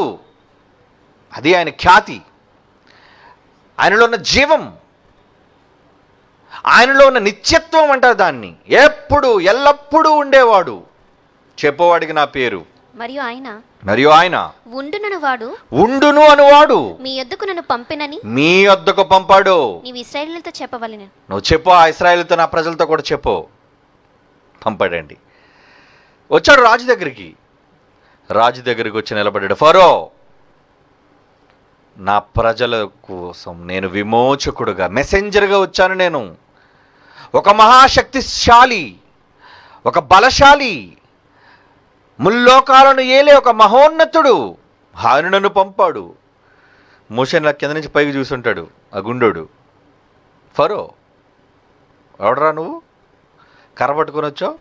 అది ఆయన ఖ్యాతి, ఆయనలో ఉన్న జీవం, ఆయనలో ఉన్న నిత్యత్వం అంటారు దాన్ని. ఎప్పుడు ఎల్లప్పుడూ ఉండేవాడు. చెప్పేవాడికి నా పేరు. మరియు ఆయన ఉండును అనువాడు మీ యొద్దకు నన్ను పంపినని, మీ యొద్దకు పంపాడు. నీవు ఇశ్రాయేలుతో చెప్పవలెను. నువ్వు చెప్పు, ఆ ఇశ్రాయేలుతో, నా ప్రజలతో కూడా చెప్పు. పంపాడండి. వచ్చాడు రాజు దగ్గరికి. రాజు దగ్గరికి వచ్చి నిలబడ్డాడు. ఫరో, నా ప్రజల కోసం నేను విమోచకుడుగా, మెసెంజర్గా వచ్చాను. నేను ఒక మహాశక్తిశాలి, ఒక బలశాలి, ముల్లోకాలను ఏలే ఒక మహోన్నతుడు, ఆయన నన్ను పంపాడు. మోషేని కింద నుంచి పైకి చూసుంటాడు ఆ గుండోడు. ఫరో, ఎవడరా నువ్వు? కర్ర పట్టుకొని వచ్చావు?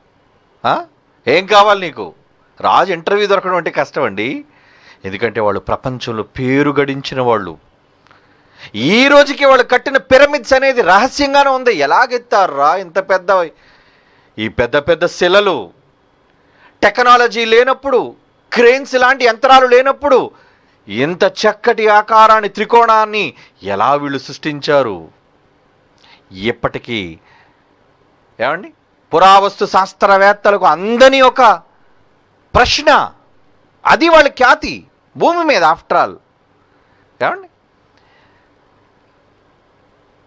ఏం కావాలి నీకు? రాజు ఇంటర్వ్యూ దొరకడం అంటే కష్టం అండి. ఎందుకంటే వాళ్ళు ప్రపంచంలో పేరు గడించిన వాళ్ళు. ఈ రోజుకి వాళ్ళు కట్టిన పిరమిడ్స్ అనేది రహస్యంగానే ఉంది. ఎలాగెత్తారా ఇంత పెద్ద, ఈ పెద్ద పెద్ద శిలలు? టెక్నాలజీ లేనప్పుడు, క్రేన్స్ లాంటి యంత్రాలు లేనప్పుడు ఇంత చక్కటి ఆకారాన్ని, త్రికోణాన్ని ఎలా వీళ్ళు సృష్టించారు? ఇప్పటికీ ఏమండి పురావస్తు శాస్త్రవేత్తలకు అందని ఒక ప్రశ్న. అది వాళ్ళ ఖ్యాతి భూమి మీద. ఆఫ్టర్ ఆల్ ఏమండి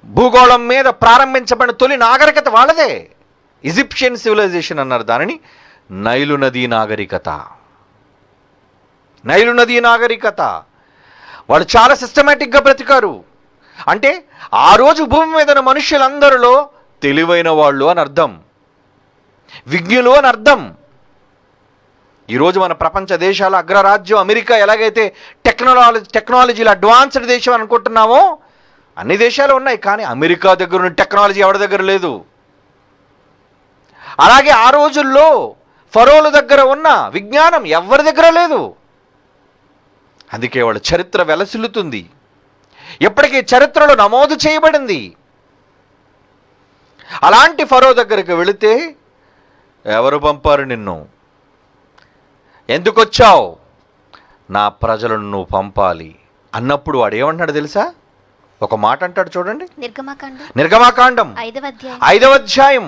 భూగోళం మీద ప్రారంభించబడిన తొలి నాగరికత వాళ్ళదే. ఈజిప్షియన్ సివిలైజేషన్ అన్నారు దానిని. నైలు నదీ నాగరికత. నైలు నదీ నాగరికత. వాళ్ళు చాలా సిస్టమేటిక్గా బ్రతికారు. అంటే ఆ రోజు భూమి మీద ఉన్న మనుష్యులందరిలో తెలివైన వాళ్ళు అని అర్థం, విజ్ఞులు అని అర్థం. ఈరోజు మన ప్రపంచ దేశాల అగ్రరాజ్యం అమెరికా ఎలాగైతే టెక్నాలజీలో అడ్వాన్స్డ్ దేశం అనుకుంటున్నామో అన్ని దేశాలు ఉన్నాయి, కానీ అమెరికా దగ్గర ఉన్న టెక్నాలజీ ఎవరి దగ్గర లేదు. అలాగే ఆ రోజుల్లో ఫరోల దగ్గర ఉన్న విజ్ఞానం ఎవరి దగ్గర లేదు. అందుకే వాళ్ళ చరిత్ర వెలసిల్లుతుంది. ఎప్పటికీ చరిత్రలో నమోదు చేయబడింది. అలాంటి ఫరో దగ్గరికి వెళితే, ఎవరు పంపారు నిన్ను, ఎందుకు వచ్చావు, నా ప్రజలను నువ్వు పంపాలి అన్నప్పుడు వాడు ఏమంటాడు తెలుసా? ఒక మాట అంటాడు చూడండి. నిర్గమాకాండం 5వ అధ్యాయం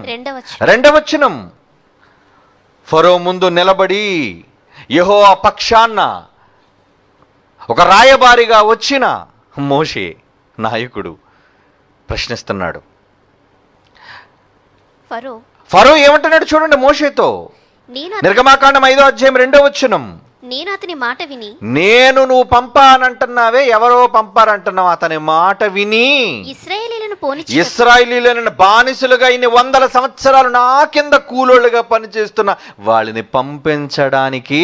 2వ వచనం. ఫరో ముందు నిలబడి యెహోవా పక్షాన ఒక రాయబారిగా వచ్చిన మోషే నాయకుడు ప్రశ్నిస్తున్నాడు. ఫరో ఏమంటున్నాడు చూడండి మోషేతో. నిర్గమాకాండం 5వ అధ్యాయం 2వ వచనం. నేను అతని మాట విని, నేను నువ్వు పంపానంటున్నావే, ఎవరో పంపారంటున్నావు, అతని మాట విని ఇశ్రాయేలీయులను బానిసలుగా ఇన్ని వందల సంవత్సరాలు నా కింద కూలోళ్ళుగా పనిచేస్తున్న వాళ్ళని పంపించడానికి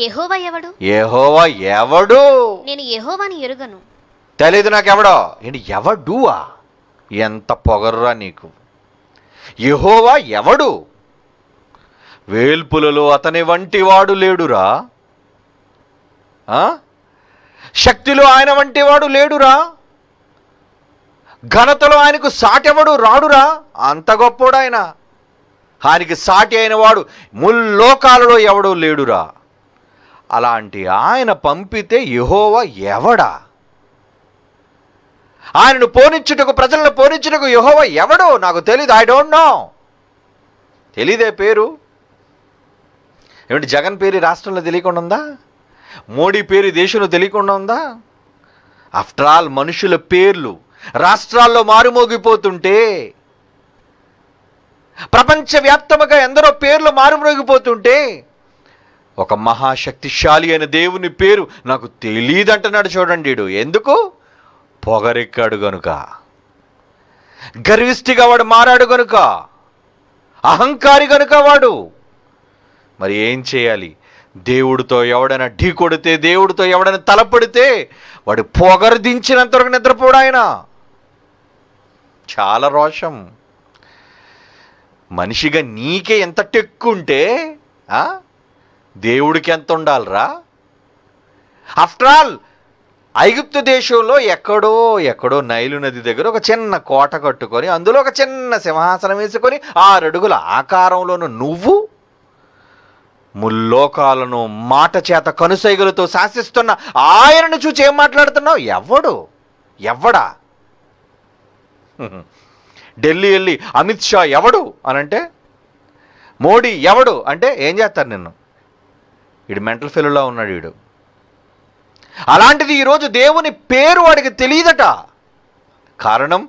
యెహోవా ఎవడు? యెహోవా ఎవడు? నేను యెహోవాని ఎరుగను. తెలీదు నాకెవడో. ఏంటి ఎవడువా? ఎంత పొగర్రా నీకు. యెహోవా ఎవడు? వేల్పులలో అతని వంటి వాడు లేడురా. శక్తిలో ఆయన వంటి వాడు లేడురా. ఘనతలో ఆయనకు సాటెవడు రాడురా. అంత గొప్పోడు ఆయన. ఆయనకి సాటి అయిన వాడు ముల్లోకాలలో ఎవడూ లేడురా. అలాంటి ఆయన పంపితే యెహోవా ఎవడా? ఆయనను పోనిచ్చుటకు, ప్రజలను పోనిచ్చుటకు యెహోవా ఎవడో నాకు తెలీదు. I don't know. తెలీదే పేరు. ఏమిటి జగన్ పేరు రాష్ట్రంలో తెలియకుండా ఉందా? మోడీ పేరు దేశంలో తెలియకుండా ఉందా? ఆఫ్టర్ ఆల్ మనుషుల పేర్లు రాష్ట్రాల్లో మారుమోగిపోతుంటే, ప్రపంచవ్యాప్తముగా ఎందరో పేర్లు మారుమోగిపోతుంటే, ఒక మహాశక్తిశాలి అయిన దేవుని పేరు నాకు తెలియదంటున్నాడు చూడండి. ఎందుకు? పొగరెక్కాడు గనుక, గర్విష్ఠిగా వాడు మారాడు గనుక, అహంకారి గనుక వాడు. మరి ఏం చేయాలి? దేవుడితో ఎవడైనా ఢీ కొడితే, దేవుడితో ఎవడైనా తలపడితే వాడు పొగరు దించినంత వరకు నిద్రపోడు ఆయన. చాలా రోషం. మనిషిగా నీకే ఎంత టెక్కుంటే దేవుడికి ఎంత ఉండాలిరా? ఆఫ్టర్ ఆల్ ఐగుప్తు దేశంలో ఎక్కడో నైలు నది దగ్గర ఒక చిన్న కోట కట్టుకొని అందులో ఒక చిన్న సింహాసనం వేసుకొని 6 అడుగుల ఆకారంలోను నువ్వు ముల్లోకాలను మాట చేత కనుసైగలతో శాసిస్తున్న ఆయనను చూచి ఏం మాట్లాడుతున్నావు? ఎవడా? ఢిల్లీ వెళ్ళి అమిత్ షా ఎవడు అనంటే, మోడీ ఎవడు అంటే ఏం చేస్తారు నిన్ను? వీడు మెంటల్ ఫెయిల్లా ఉన్నాడు వీడు. అలాంటిది ఈరోజు దేవుని పేరు వాడికి తెలియదట. కారణం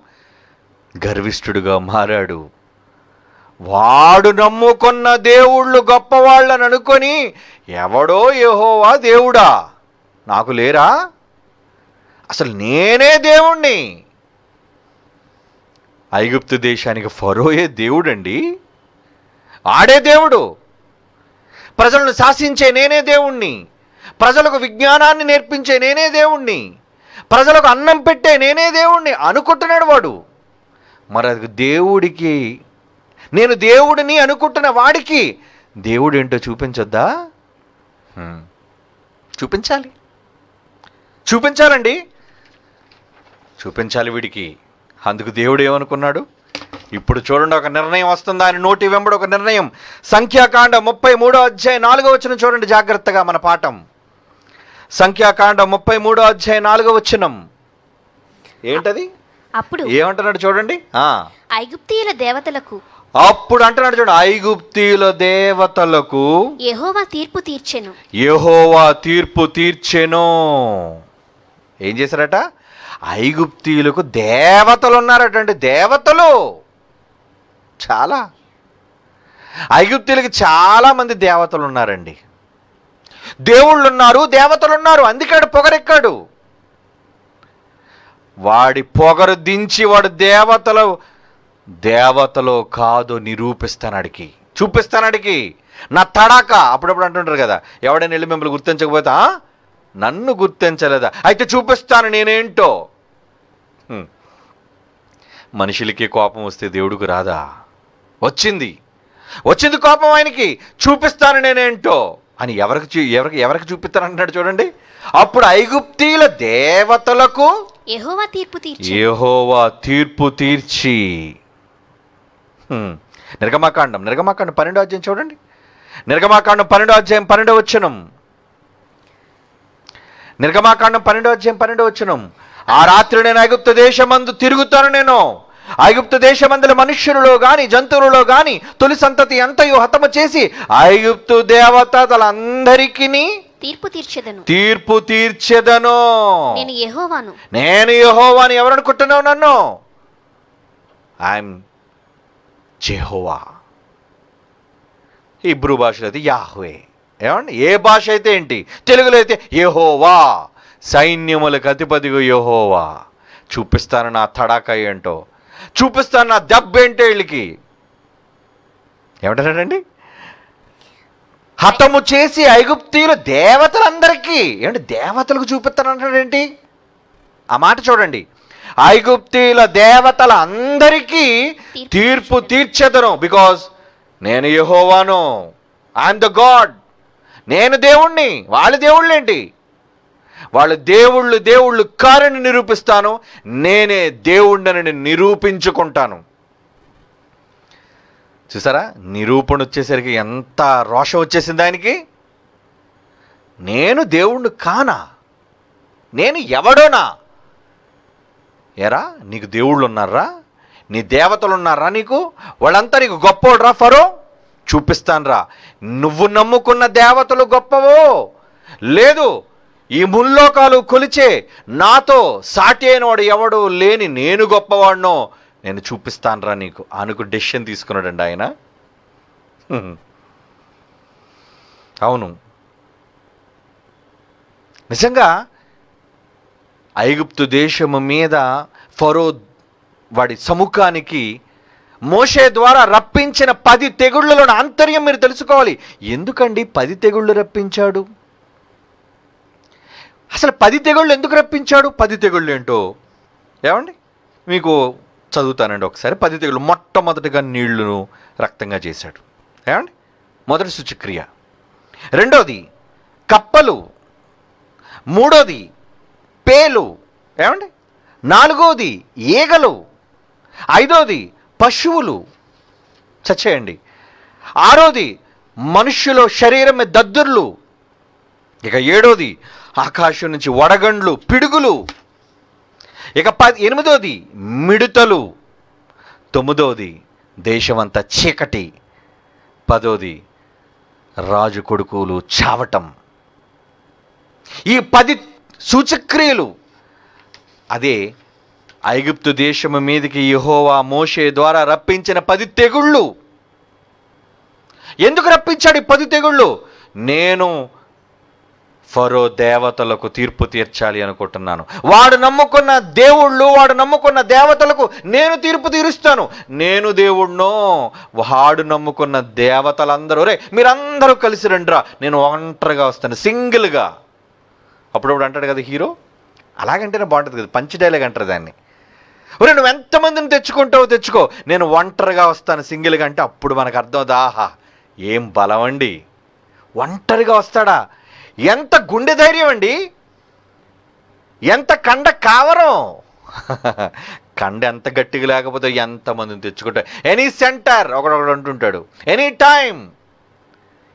గర్విష్ఠుడుగా మారాడు. వాడు నమ్ముకున్న దేవుళ్ళు గొప్పవాళ్ళని అనుకొని, ఎవడో యెహోవా దేవుడా, నాకు లేరా, అసలు నేనే దేవుణ్ణి. ఐగుప్తు దేశానికి ఫరోయే దేవుడండి. ఆడే దేవుడు. ప్రజలను శాసించే నేనే దేవుణ్ణి, ప్రజలకు విజ్ఞానాన్ని నేర్పించే నేనే దేవుణ్ణి, ప్రజలకు అన్నం పెట్టే నేనే దేవుణ్ణి అనుకుంటున్నాడు వాడు. మరి అది దేవుడికి, నేను దేవుడిని అనుకుంటున్న వాడికి దేవుడు ఏంటో చూపించొద్దా? చూపించాలండి, చూపించాలి వీడికి. అందుకు దేవుడు ఏమనుకున్నాడు? ఇప్పుడు చూడండి, ఒక నిర్ణయం వస్తుంది ఆయన నోటి వెంబడి ఒక నిర్ణయం. సంఖ్యాకాండం 33వ అధ్యాయం 4వ వచనం చూడండి జాగ్రత్తగా. మన పాఠం సంఖ్యాకాండం 33వ అధ్యాయం 4వ వచనం. ఏంటది? అప్పుడు ఏమంటున్నాడు చూడండి. ఐగుప్తీయుల దేవతలకు అప్పుడు అంటున్నాడు చూడండి, ఐగుప్తీయుల దేవతలకు యెహోవా తీర్పు తీర్చెను. యెహోవా తీర్పు తీర్చెను. ఏం చేశారట? ఐగుప్తీయులకు దేవతలు ఉన్నారటండి. దేవతలు చాలా, ఐగుప్తీయులకి చాలా మంది దేవతలు ఉన్నారండి. దేవుళ్ళు ఉన్నారు, దేవతలు ఉన్నారు. అందుకాడు పొగరెక్కాడు. వాడి పొగరు దించి వాడు దేవతలో కాదు నిరూపిస్తానాడికి, చూపిస్తానాడికి. నా తడాక అప్పుడప్పుడు అంటుంటారు కదా, ఎవడైనా వెళ్ళి మిమ్మల్ని గుర్తించకపోతే నన్ను గుర్తించలేదా, అయితే చూపిస్తాను నేనేంటో. మనుషులకి కోపం వస్తే దేవుడికి రాదా? వచ్చింది కోపం ఆయనకి. చూపిస్తాను నేనేంటో అని ఎవరికి చూపిస్తానంటున్నాడు చూడండి. అప్పుడు ఐగుప్తీయుల దేవతలకు యెహోవా తీర్పు తీర్చి. నిర్గమాకాండం 12వ అధ్యాయం చూడండి. నిర్గమాకాండం 12వ అధ్యాయం 12వ వచనం. నిర్గమాకాండం 12వ అధ్యాయం 12వ వచనం. ఆ రాత్రి నేను ఐగుప్తు దేశమందు తిరుగుతాను. నేను ఐగుప్తు దేశమందుల మనుష్యులలో గాని జంతువులలో గాని తొలి సంతతి అంతయు హతము చేసి ఐగుప్తు దేవతలందరికీ తీర్పు తీర్చెదను. నేను యెహోవాను. ఎవరు అనుకుంటున్నావు నన్ను? I'm Jehovah. హీబ్రూ భాషలో అయితే యాహ్వే. ఏమండి, ఏ భాష అయితే ఏంటి, తెలుగులో అయితే యెహోవా. సైన్యములకు అధిపతిగా యెహోవా. చూపిస్తాను నా తడాక ఏంటో, చూపిస్తాను నా దెబ్బ ఏంటో వీళ్ళకి. ఏమంటారండి? హతము చేసి ఐగుప్తీయుల దేవతలందరికీ. ఏమంటే దేవతలకు చూపిస్తానంటాడేంటి? ఆ మాట చూడండి. ఐగుప్తీయుల దేవతలందరికీ తీర్పు తీర్చెదను. బికాజ్ నేను యెహోవాను, ఐఎమ్ ద గాడ్. నేను దేవుణ్ణి, వాళ్ళ దేవుళ్ళేంటి? వాళ్ళు దేవుళ్ళు కారని నిరూపిస్తాను. నేనే దేవుణ్ణి నిరూపించుకుంటాను. చూసారా, నిరూపణ వచ్చేసరికి ఎంత రోషం వచ్చేసింది ఆయనకి. నేను దేవుణ్ణి కానా? నేను ఎవడోనా? ఎరా, నీకు దేవుళ్ళు ఉన్నారా? నీ దేవతలు ఉన్నారా? నీకు వాళ్ళంతా నీకు గొప్పోడ్రా ఫరో? చూపిస్తానురా. నువ్వు నమ్ముకున్న దేవతలు గొప్పవో లేదు, ఈ ముల్లోకాలు కొలిచే నాతో సాటి అయిన వాడు ఎవడు లేని నేను గొప్పవాడినో నేను చూపిస్తానురా నీకు అనుకు డెసిషన్ తీసుకున్నాడండి ఆయన. అవును, నిజంగా ఐగుప్తు దేశము మీద ఫరో వాడి సముఖానికి మోషే ద్వారా రప్పించిన 10 తెగుళ్ళలోని ఆంతర్యం మీరు తెలుసుకోవాలి. ఎందుకండి 10 తెగుళ్ళు రప్పించాడు? అసలు 10 తెగుళ్ళు ఎందుకు రప్పించాడు? 10 తెగుళ్ళు ఏంటో ఏమండి మీకు చదువుతానండి ఒకసారి. 10 తెగుళ్ళు. మొట్టమొదటిగా నీళ్లను రక్తంగా చేశాడు. ఏమండి, మొదటి సూచక్రియ. రెండోది కప్పలు. మూడోది పేలు. ఏమండి, నాలుగోది ఈగలు. ఐదోది పశువులు చచ్చేయండి. ఆరోది మనుష్యుల శరీరం మీద దద్దుర్లు. ఇక ఏడోది ఆకాశం నుంచి వడగండ్లు, పిడుగులు. ఇక 8వది మిడుతలు. 9వది దేశమంతా చీకటి. 10వది రాజు కొడుకులు చావటం. ఈ 10 సూచక్రియలు అదే ఐగుప్తు దేశము మీదకి యెహోవా మోషే ద్వారా రప్పించిన 10 తెగుళ్ళు. ఎందుకు రప్పించాడు ఈ 10 తెగుళ్ళు? నేను ఫరో దేవతలకు తీర్పు తీర్చాలి అనుకుంటున్నాను. వాడు నమ్ముకున్న దేవుళ్ళు, వాడు నమ్ముకున్న దేవతలకు నేను తీర్పు తీరుస్తాను. నేను దేవుణ్ణో, వాడు నమ్ముకున్న దేవతలందరూ మీరందరూ కలిసి రండిరా, నేను ఒంటరిగా వస్తాను, సింగిల్గా. అప్పుడప్పుడు అంటాడు కదా హీరో, అలాగంటేనే బాగుంటుంది కదా, పంచ్ డైలాగ్ అంటారు దాన్ని. నువ్వు ఎంతమందిని తెచ్చుకుంటావో తెచ్చుకో, నేను ఒంటరిగా వస్తాను సింగిల్గా అంటే అప్పుడు మనకు అర్థం అవుతుంది, ఆహా ఏం బలం అండి, ఒంటరిగా వస్తాడా, ఎంత గుండె ధైర్యం అండి, ఎంత కండ కావరం. కండ ఎంత గట్టిగా లేకపోతే ఎంతమందిని తెచ్చుకుంటా. ఎనీ సెంటర్ ఒకడొకడు అంటుంటాడు, ఎనీ టైం,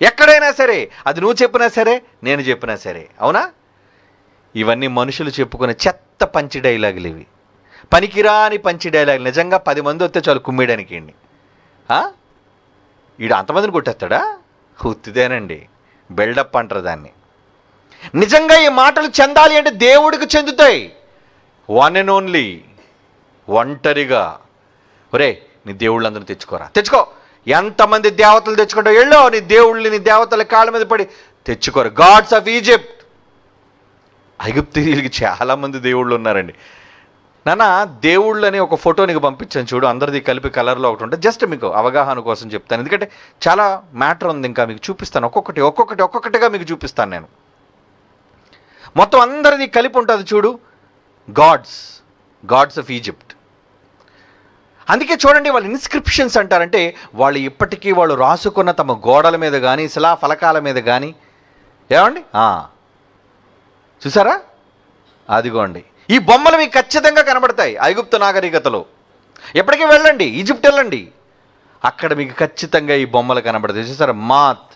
ఎక్కడైనా సరే, అది నువ్వు చెప్పినా సరే నేను చెప్పినా సరే. అవునా? ఇవన్నీ మనుషులు చెప్పుకునే చెత్త పంచి డైలాగులు ఇవి. పనికిరాని పంచి డైలాగ్. నిజంగా 10 మంది వస్తే చాలు కుమ్మేయడానికి అండి. ఈడు అంతమందిని కొట్టేస్తాడా? ఉత్తిదేనండి, బిల్డప్ అంటారు దాన్ని. నిజంగా ఈ మాటలు చెందాలి అంటే దేవుడికి చెందుతాయి. వన్ అండ్ ఓన్లీ, ఒంటరిగా. ఒరే, నీ దేవుళ్ళందరినీ తెచ్చుకో. ఎంతమంది దేవతలు తెచ్చుకుంటావు వెళ్ళో, నీ దేవుళ్ళని నీ దేవతల కాళ్ళ మీద పడి తెచ్చుకోరు. Gods of Egypt. ఐగుప్తీయులకి చాలామంది దేవుళ్ళు ఉన్నారండి. నాన్న, దేవుళ్ళు అని ఒక ఫోటో నీకు పంపించాను చూడు, అందరిది కలిపి కలర్లో ఒకటి ఉంటుంది. జస్ట్ మీకు అవగాహన కోసం చెప్తాను, ఎందుకంటే చాలా మ్యాటర్ ఉంది. ఇంకా మీకు చూపిస్తాను, ఒక్కొక్కటిగా మీకు చూపిస్తాను నేను. మొత్తం అందరిది కలిపి ఉంటుంది చూడు, గాడ్స్ ఆఫ్ ఈజిప్ట్. అందుకే చూడండి, వాళ్ళు ఇన్స్క్రిప్షన్స్ అంటారంటే వాళ్ళు ఇప్పటికీ వాళ్ళు రాసుకున్న తమ గోడల మీద కానీ శిలా ఫలకాల మీద కానీ, ఏమండి చూసారా, అదిగోండి ఈ బొమ్మలు మీకు ఖచ్చితంగా కనబడతాయి ఐగుప్తు నాగరికతలో. ఎప్పటికీ వెళ్ళండి, ఈజిప్ట్ వెళ్ళండి, అక్కడ మీకు ఖచ్చితంగా ఈ బొమ్మలు కనబడతాయి. చూసారా, మాత్,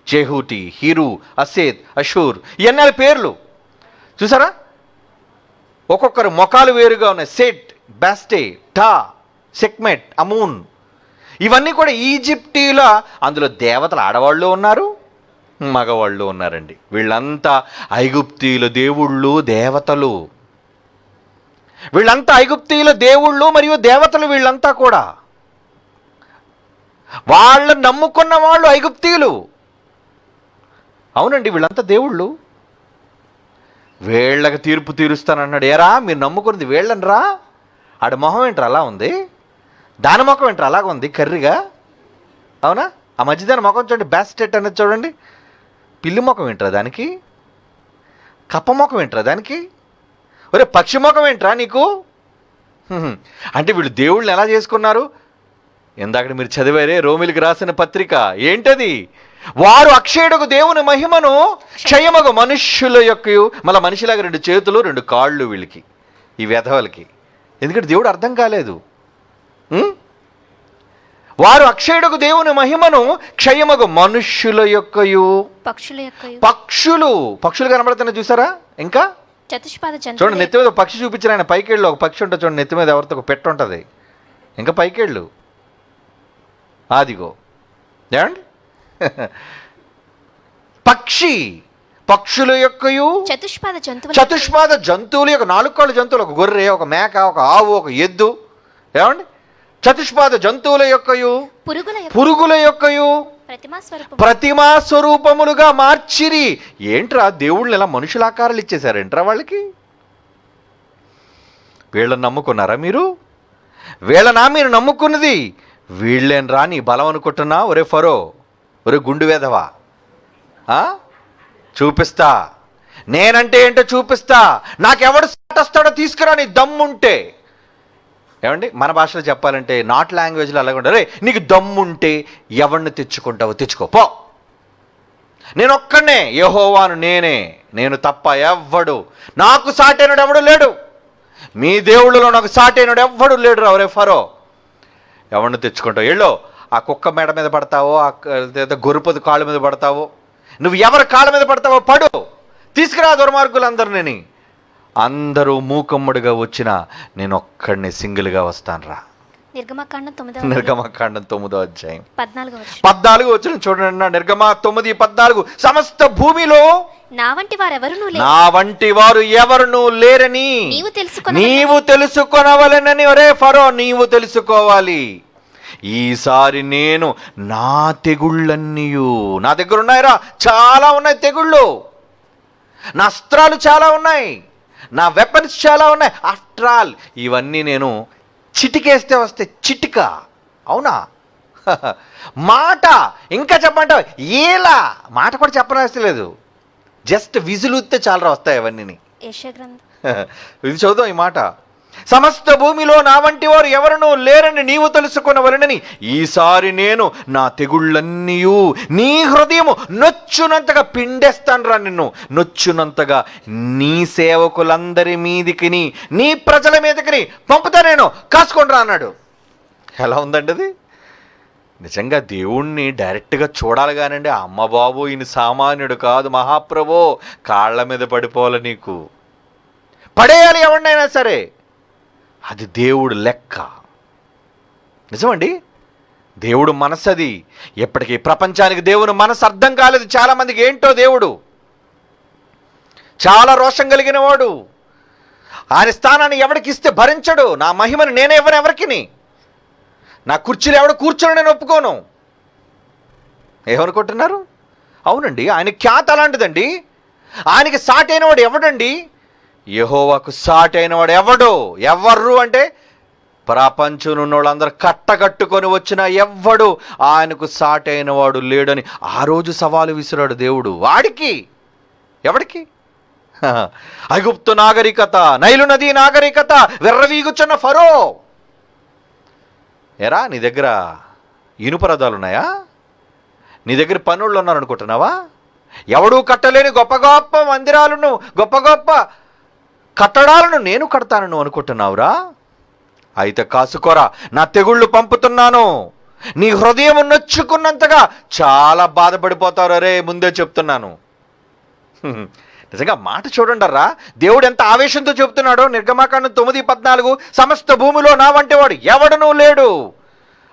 జెహూటి, హిరు, అసేత్, అషూర్, ఇవన్నీ పేర్లు చూసారా. ఒక్కొక్కరు మొఖాలు వేరుగా ఉన్నాయి. సెట్, బాస్టే, టా, సెక్మెట్, అమూన్, ఇవన్నీ కూడా ఈజిప్టీల. అందులో దేవతలు ఆడవాళ్ళు ఉన్నారు, మగవాళ్ళు ఉన్నారండి. వీళ్ళంతా ఐగుప్తీయుల దేవుళ్ళు, దేవతలు. వీళ్ళంతా ఐగుప్తీయుల దేవుళ్ళు మరియు దేవతలు. వీళ్ళంతా కూడా వాళ్ళు నమ్ముకున్న వాళ్ళు ఐగుప్తీయులు. అవునండి, వీళ్ళంతా దేవుళ్ళు. వీళ్ళకి తీర్పు తీరుస్తానన్నాడు. ఏరా, మీరు నమ్ముకున్నది వీళ్ళని రా. ఆడ మొహం ఏంట్రా అలా ఉంది, దాని ముఖం ఏంట్రా అలాగ ఉంది కర్రీగా, అవునా? ఆ మధ్యదాని ముఖం చూడండి, బ్యాస్టెట్ అనేది చూడండి. పిల్లి ముఖం ఏంట్రా దానికి, కప్ప ముఖం ఏంట్రా దానికి, ఒరే పక్షి ముఖం ఏంట్రా నీకు. అంటే వీళ్ళు దేవుళ్ళని ఎలా చేసుకున్నారు? ఇందాక మీరు చదివారే రోమిలికి రాసిన పత్రిక, ఏంటది? వారు అక్షయుడకు దేవుని మహిమను క్షయమగు మనుష్యుల యొక్క, మళ్ళీ మనిషిలాగా 2 చేతులు 2 కాళ్ళు వీళ్ళకి, ఈ వెధవలకి. ఎందుకంటే దేవుడు అర్థం కాలేదు. వారు అక్షయుడకు దేవుని మహిమను క్షయమగు మనుష్యుల యొక్కయు, పక్షులు కనబడుతున్నాయి చూసారా. ఇంకా చూడండి, నెత్తి మీద పక్షి చూపించిన ఆయన. పైకేళ్ళు ఒక పక్షి ఉంటుంది చూడండి, నెత్తి మీద ఎవరితో ఒక పెట్ట ఉంటుంది. ఇంకా పైకేళ్ళు, అదిగో ఏమండి, పక్షుల యొక్కయు, చతుష్పాద జంతువుల యొక్క 4 కాళ్ళ జంతువులు, ఒక గొర్రె, ఒక మేక, ఒక ఆవు, ఒక ఎద్దు, ఏమండి, చతుష్పాద జంతువుల యొక్కయు, పురుగుల యొక్కయు ప్రతిమా స్వరూపములుగా మార్చిరి. ఏంట్రా, దేవుళ్ళు ఎలా మనుషుల ఆకారాలు ఇచ్చేశారేంట్రా వాళ్ళకి? వీళ్ళని నమ్ముకున్నారా మీరు? వీళ్ళనా మీరు నమ్ముకున్నది? వీళ్ళేనరా నీ బలం అనుకుంటున్నా? ఒరే ఫరో, ఒరే గుండు వేధవా, చూపిస్తా, నేనంటే ఏంటో చూపిస్తా. నాకెవడు సాటొస్తాడో తీసుకురా నీ దమ్ముంటే. ఏమండి, మన భాషలో చెప్పాలంటే నాట్ లాంగ్వేజ్లో అలాగే ఉంటారు. రే, నీకు దమ్ముంటే ఎవరిని తెచ్చుకుంటావో తెచ్చుకో పో. నేను ఒక్కనే యెహోవాను, నేను తప్ప ఎవ్వడు నాకు సాటైనడు ఎవడు లేడు. మీ దేవుళ్ళలో నాకు సాటైనడు ఎవ్వడు లేడు. రా ఫరో, ఎవరిని తెచ్చుకుంటావు ఎళ్ళో. ఆ కుక్క మెడ మీద పడతావో, ఆ గొర్రెపది కాళ్ళ మీద పడతావో, నువ్వు ఎవరి కాళ్ళ మీద పడతావో పడు, తీసుకురా దుర్మార్గులందరినీ. అందరూ మూకమ్ముడిగా వచ్చినా నేను ఒక్కడిని సింగిల్గా వస్తాను రా. నిర్గమకాండం 9వ అధ్యాయం 14 వచ్చిన చూడండి. నిర్గమ 9:14, సమస్త భూమిలో నా వంటి వారు ఎవరునూ లేరని నీవు తెలుసుకొనవలెనని. ఒరే ఫరో, నీవు తెలుసుకోవాలి. ఈసారి నేను నా తెగుళ్ళన్నీయు, నా దగ్గర ఉన్నాయిరా, చాలా ఉన్నాయి తెగుళ్ళు, నా అస్త్రాలు చాలా ఉన్నాయి, నా వెపన్స్ చాలా ఉన్నాయి. ఆఫ్టర్ ఆల్ ఇవన్నీ నేను చిటికేస్తే వస్తే చిటిక, అవునా? మాట ఇంకా చెప్పంట, ఏలా మాట కూడా చెప్పనవసరం లేదు, జస్ట్ విజులుస్తే చాలా వస్తాయి అవన్నీ. ఇది చదువుదాం ఈ మాట. సమస్త భూమిలో నా వంటి వారు ఎవరునూ లేరని నీవు తెలుసుకొనవలెనని ఈసారి నేను నా తెగుళ్ళన్నీయు నీ హృదయము నొచ్చునంతగా పిండేస్తాను రా. నిన్ను నొచ్చునంతగా నీ సేవకులందరి మీదికి, నీ ప్రజల మీదకి పంపుతా, నేను కాసుకోండి రా అన్నాడు. ఎలా ఉందండి అది? నిజంగా దేవుణ్ణి డైరెక్ట్గా చూడాలి కానండి. అమ్మ బాబు, ఈయన సామాన్యుడు కాదు, మహాప్రభో, కాళ్ళ మీద పడిపోవాలి, నీకు పడేయాలి ఎవరినైనా సరే. అది దేవుడు లెక్క. నిజమండి, దేవుడు మనసు అది. ఎప్పటికీ ప్రపంచానికి దేవుని మనసు అర్థం కాలేదు చాలామందికి. ఏంటో దేవుడు చాలా రోషం కలిగిన వాడు. ఆయన స్థానాన్ని ఎవరికి ఇస్తే భరించడు. నా మహిమను నేనే ఇవ్వను ఎవరికిని. నా కుర్చీలో ఎవడు కూర్చొని నేను ఒప్పుకోను. ఏమనుకుంటున్నారు? అవునండి, ఆయన ఖ్యాత అలాంటిదండి. ఆయనకి సాటి అయినవాడు ఎవడండి? యెహోవాకు సాటి అయినవాడు ఎవరు అంటే ప్రపంచం ఉన్న వాళ్ళందరూ కట్టకట్టుకొని వచ్చిన ఎవ్వడు ఆయనకు సాటి అయినవాడు లేడని ఆ రోజు సవాలు విసిరాడు దేవుడు. వాడికి ఎవడికి? ఐగుప్తు నాగరికత, నైలు నది నాగరికత, వెర్రవీగుచున్న ఫరో. ఎరా, నీ దగ్గర ఇనుప రథాలు ఉన్నాయా? నీ దగ్గర పనులు ఉన్నారనుకుంటున్నావా? ఎవడూ కట్టలేని గొప్ప గొప్ప మందిరాలను, గొప్ప గొప్ప కట్టడాలను నేను కడతాను నువ్వు అనుకుంటున్నావురా? అయితే కాసుకోరా, నా తెగుళ్ళు పంపుతున్నాను. నీ హృదయం నొచ్చుకున్నంతగా చాలా బాధపడిపోతారు. అరే, ముందే చెప్తున్నాను. నిజంగా మాట చూడండిరా, దేవుడు ఎంత ఆవేశంతో చెబుతున్నాడో. నిర్గమాకాండం 9:14, సమస్త భూమిలో నా వంటి వాడు ఎవడనూ లేడు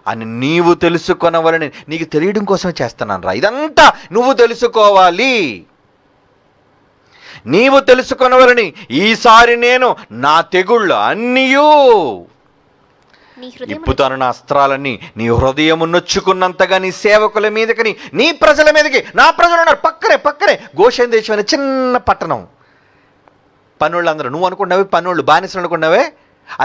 అని నీవు తెలుసుకొనవలని నీకు తెలియడం కోసమే చేస్తున్నాను రా. ఇదంతా నువ్వు తెలుసుకోవాలి. నీవు తెలుసుకొనవలని ఈసారి నేను నా తెగుళ్ళు అన్నీయూ ఇప్పుతాను. నా అస్త్రాలన్నీ నీ హృదయం నొచ్చుకున్నంతగా నీ సేవకుల మీదకి, నీ ప్రజల మీదకి. నా ప్రజలు ఉన్నారు పక్కనే గోషేన్ దేశం అనే చిన్న పట్టణం. పనుళ్ళు అందరూ, నువ్వు అనుకున్నావే పనుళ్ళు బానిసలు అనుకున్నావే.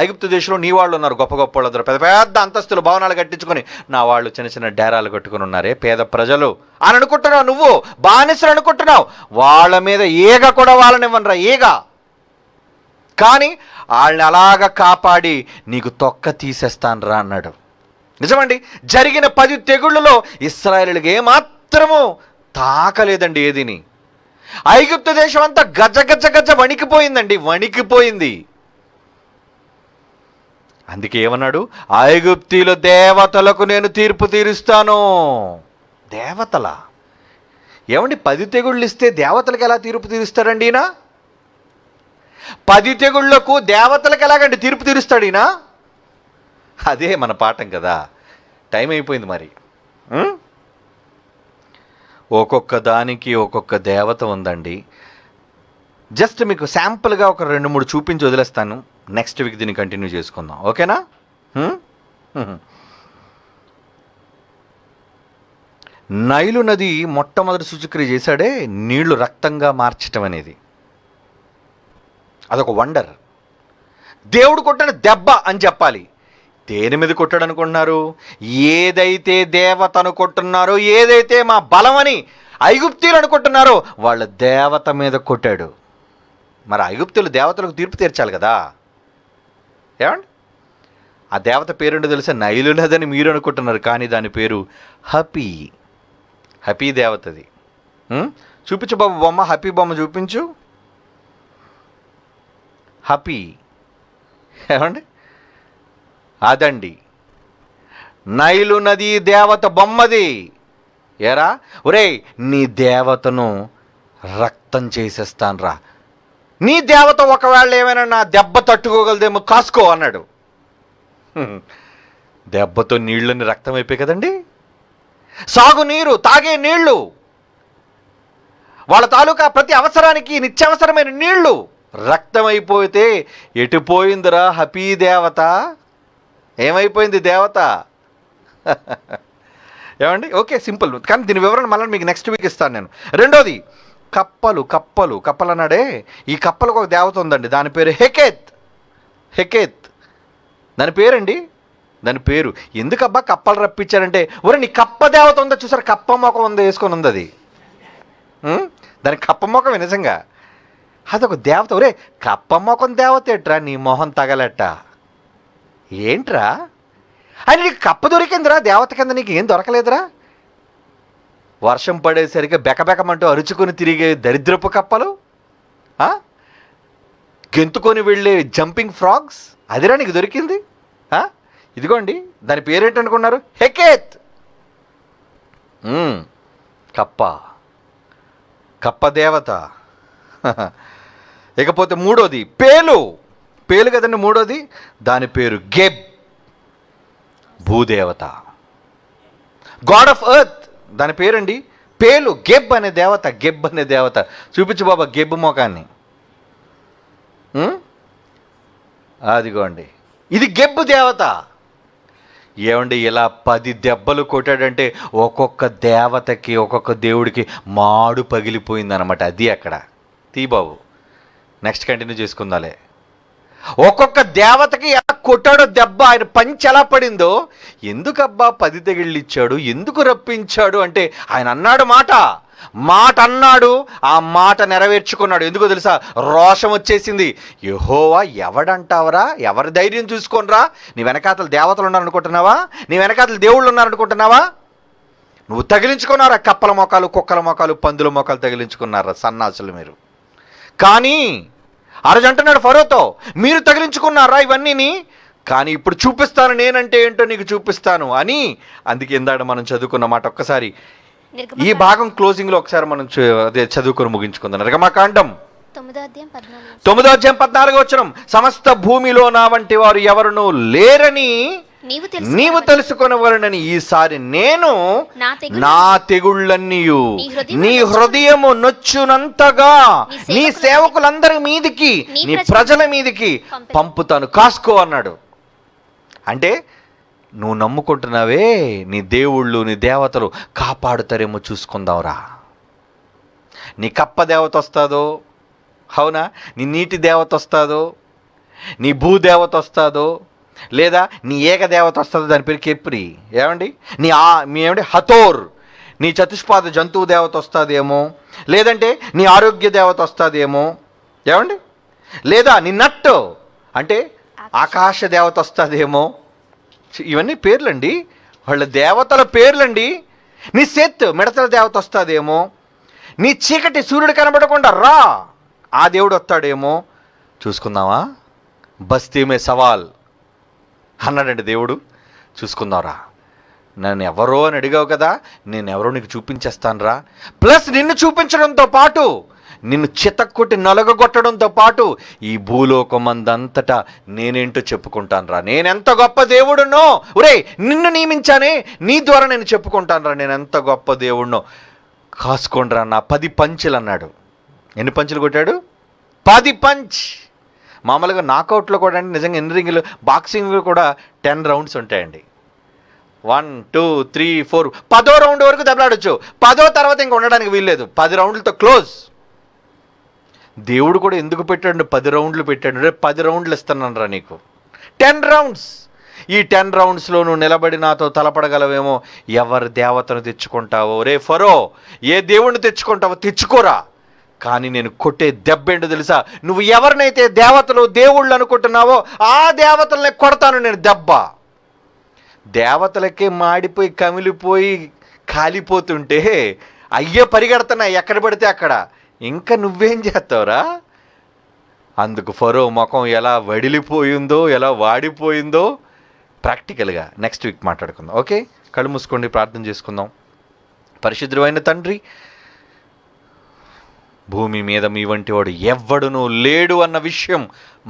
ఐగుప్తు దేశంలో నీ వాళ్ళు ఉన్నారు, గొప్ప గొప్ప వాళ్ళందరూ పెద్ద పెద్ద అంతస్తులు భవనాలు కట్టించుకొని. నా వాళ్ళు చిన్న చిన్న డేరాలు కట్టుకుని ఉన్నారే, పేద ప్రజలు అని అనుకుంటున్నావు. నువ్వు బానిసలు అనుకుంటున్నావు. వాళ్ళ మీద ఈగ కూడా వాళ్ళనివ్వనరా, ఈగ. కానీ వాళ్ళని అలాగా కాపాడి నీకు తొక్క తీసేస్తాను రా అన్నాడు. నిజమండి, జరిగిన 10 తెగుళ్ళలో ఇశ్రాయేలుకి ఏమాత్రము తాకలేదండి ఏదిని. ఐగుప్తు దేశం అంతా గజ గజ గజ వణికిపోయిందండి, వణికిపోయింది. అందుకే ఏమన్నాడు? ఐగుప్తీల దేవతలకు నేను తీర్పు తీరుస్తాను. దేవతల ఏమండి? 10 తెగుళ్ళు ఇస్తే దేవతలకు ఎలా తీర్పు తీరుస్తాడండి ఈయన? 10 తెగుళ్లకు దేవతలకు ఎలాగండి తీర్పు తీరుస్తాడు ఈయన? అదే మన పాఠం కదా. టైం అయిపోయింది మరి. ఒక్కొక్క దానికి ఒక్కొక్క దేవత ఉందండి. జస్ట్ మీకు శాంపుల్గా ఒక 2-3 చూపించి వదిలేస్తాను. నెక్స్ట్ వీక్ దీన్ని కంటిన్యూ చేసుకుందాం, ఓకేనా? నైలు నది మొట్టమొదటి సూచక్రియ చేశాడే నీళ్లు రక్తంగా మార్చటం అనేది. అదొక వండర్. దేవుడు కొట్టిన దెబ్బ అని చెప్పాలి. దేని మీద కొట్టాడు అనుకుంటున్నారు? ఏదైతే దేవత అనుకుంటున్నారో, ఏదైతే మా బలమని ఐగుప్తీయులు అనుకుంటున్నారో వాళ్ళ దేవత మీద కొట్టాడు. మరి ఐగుప్తీయులు దేవతలకు తీర్పు తీర్చాలి కదా. ఏమండి? ఆ దేవత పేరుండి తెలుసా? నైలు నదని మీరు అనుకుంటున్నారు, కానీ దాని పేరు హపీ. హపీ దేవతది. చూపించు బాబు బొమ్మ, హపీ బొమ్మ చూపించు. హపీ ఏమండి? అదండి నైలు నది దేవత బొమ్మది. ఏరా ఒరేయ్, నీ దేవతను రక్తం చేసేస్తాను రా. నీ దేవత ఒకవేళ ఏమైనా నా దెబ్బ తట్టుకోగలదేమో, కాసుకో అన్నాడు. దెబ్బతో నీళ్ళని రక్తం అయిపోయి కదండి. సాగునీరు, తాగే నీళ్లు, వాళ్ళ తాలూకా ప్రతి అవసరానికి నిత్యావసరమైన నీళ్లు రక్తం అయిపోతే ఎటుపోయిందిరా హపీ దేవత? ఏమైపోయింది దేవత? ఏమండి? Okay, simple. కానీ దీని వివరణ మళ్ళీ మీకు నెక్స్ట్ వీక్ ఇస్తాను నేను. రెండోది కప్పలు అన్నాడే. ఈ కప్పలకు ఒక దేవత ఉందండి, దాని పేరు హెకేత్. దాని పేరండి, దాని పేరు. ఎందుకబ్బా కప్పలు రప్పించారంటే, ఒరే నీ కప్ప దేవత ఉందో చూసారు, కప్ప మొఖం ఉందో వేసుకొని ఉంది అది. దాని కప్ప మొఖం నిజంగా అదొక దేవత. ఒరే కప్ప మొఖం దేవత ఏట్రా, నీ మొహం తగలట ఏంట్రా? అని నీకు కప్ప దొరికిందిరా దేవత కింద, నీకు ఏం దొరకలేదురా? వర్షం పడేసరికి బెకబెకమంటూ అరుచుకొని తిరిగే దరిద్రపు కప్పలు, గెంతుకొని వెళ్ళే జంపింగ్ ఫ్రాగ్స్, అదిరా నీకు దొరికింది? ఇదిగోండి దాని పేరేంటనుకున్నారు? హెకేత్. కప్ప దేవత. ఇకపోతే మూడోది పేలు కదండి మూడోది, దాని పేరు గెబ్, భూదేవత. గాడ్ ఆఫ్ ఎర్త్ దాని పేరండి. పేలు గెబ్ అనే దేవత, గెబ్ అనే దేవత. చూపించు బాబా గెబ్ మొఖాన్ని. అదిగోండి, ఇది గెబ్ దేవత. ఏమండి, ఇలా 10 దెబ్బలు కొట్టాడంటే ఒక్కొక్క దేవతకి ఒక్కొక్క దేవుడికి మాడు పగిలిపోయింది అనమాట. అది అక్కడ తీ బాబు, నెక్స్ట్ కంటిన్యూ చేసుకుందాలే. ఒక్కొక్క దేవతకి ఎలా కొట్టాడో దెబ్బ, ఆయన పంచి ఎలా పడిందో. ఎందుకబ్బా 10 తెగిళ్ళు ఇచ్చాడు, ఎందుకు రప్పించాడు అంటే ఆయన అన్నాడు మాట అన్నాడు, ఆ మాట నెరవేర్చుకున్నాడు. ఎందుకో తెలుసా? రోషం వచ్చేసింది. యెహోవా ఎవడంటావరా? ఎవరి ధైర్యం చూసుకోనరా? నీ వెనకాతలు దేవతలు ఉన్నారనుకుంటున్నావా? నీ వెనకాతలు దేవుళ్ళు ఉన్నారనుకుంటున్నావా? నువ్వు తగిలించుకున్నారా? కప్పల మొఖాలు, కుక్కల మొఖాలు, పందుల మొఖాలు తగిలించుకున్నారా సన్నాసులు మీరు? కానీ అరజంటున్నాడు ఫరోతో, మీరు తగిలించుకున్నారా ఇవన్నీని? కానీ ఇప్పుడు చూపిస్తాను, నేనంటే ఏంటో నీకు చూపిస్తాను అని. అందుకే ఇందాక మనం చదువుకున్న మాట ఒక్కసారి ఈ భాగం క్లోజింగ్లో ఒకసారి మనం అదే చదువుకొని ముగించుకుందాం. నిర్గమకాండం 9వ అధ్యాయం 14వ వచనం. సమస్త భూమిలో నా వంటి వారు ఎవరునూ లేరని నీవు తెలుసుకొనవలనని ఈసారి నేను నా తెగుళ్ళన్నీయు నీ హృదయము నొచ్చునంతగా నీ సేవకులందరి మీదికి, నీ ప్రజల మీదికి పంపుతాను, కాసుకో అన్నాడు. అంటే నువ్వు నమ్ముకుంటున్నావే, నీ దేవుళ్ళు నీ దేవతలు కాపాడుతారేమో చూసుకుందాంరా. నీ కప్ప దేవత వస్తుందో, అవునా? నీ నీటి దేవత వస్తుందో, నీ భూదేవత వస్తుందో, లేదా నీ ఏకదేవత వస్తుందో, దాని పేరు కెప్రి. ఏమండి, ఏమండి హతోర్, నీ చతుష్పాద జంతువు దేవత వస్తుందేమో, లేదంటే నీ ఆరోగ్య దేవత వస్తుందేమో, ఏమండి, లేదా నీ నట్టు అంటే ఆకాశ దేవత వస్తుందేమో. ఇవన్నీ పేర్లండి, వాళ్ళ దేవతల పేర్లండి. నీ సెత్ మిడతల దేవత వస్తుందేమో, నీ చీకటి సూర్యుడు కనబడకుండా రా ఆ దేవుడు వస్తాడేమో. చూసుకుందామా? బస్తీమే సవాల్ అన్నాడండి దేవుడు. చూసుకుందాంరా. నన్ను ఎవరో అని అడిగావు కదా, నేను ఎవరో నీకు చూపించేస్తాను రా. ప్లస్ నిన్ను చూపించడంతో పాటు, నిన్ను చితక్కొట్టి నలగొట్టడంతో పాటు ఈ భూలోకమందంతటా నేనేంటో చెప్పుకుంటాను రా. నేనెంత గొప్ప దేవుడునో. ఒరే, నిన్ను నియమించానే, నీ ద్వారా నేను చెప్పుకుంటాను రా నేను ఎంత గొప్ప దేవుడునో. కాసుకోండి రా నా 10 పంచులు అన్నాడు. ఎన్ని పంచులు కొట్టాడు? 10 పంచ్. మామూలుగా నాకౌట్లో కూడా అండి, నిజంగా ఎన్ని రింగులు, బాక్సింగ్ కూడా 10 రౌండ్స్ ఉంటాయండి. 1 2 3 4 10వ రౌండ్ వరకు దెబ్బలాడొచ్చు. 10వ తర్వాత ఇంక ఉండడానికి వీల్లేదు. 10 రౌండ్లతో క్లోజ్. దేవుడు కూడా ఎందుకు పెట్టాడు? 10 రౌండ్లు పెట్టాడు. రేపు 10 రౌండ్లు ఇస్తున్నాను రా నీకు. 10 రౌండ్స్. ఈ 10 రౌండ్స్లో నువ్వు నిలబడి నాతో తలపడగలవేమో. ఎవరి దేవతను తెచ్చుకుంటావో, రే ఫరో ఏ దేవుణ్ణి తెచ్చుకుంటావో తెచ్చుకోరా. కానీ నేను కొట్టే దెబ్బ ఏంటో తెలుసా? నువ్వు ఎవరినైతే దేవతలు దేవుళ్ళు అనుకుంటున్నావో ఆ దేవతలనే కొడతాను నేను దెబ్బ. దేవతలకే మాడిపోయి కమిలిపోయి కాలిపోతుంటే అయ్యే పరిగెడుతున్నా ఎక్కడ పడితే అక్కడ. ఇంకా నువ్వేం చేస్తావురా? అందుకు ఫరో ముఖం ఎలా వడిలిపోయిందో, ఎలా వాడిపోయిందో ప్రాక్టికల్గా నెక్స్ట్ వీక్ మాట్లాడుకుందాం. ఓకే, కళ్ళు మూసుకోండి, ప్రార్థన చేసుకుందాం. పరిశుద్ధుడు అయిన తండ్రి, భూమి మీద మీ వంటి వాడు ఎవ్వడునూ లేడు అన్న విషయం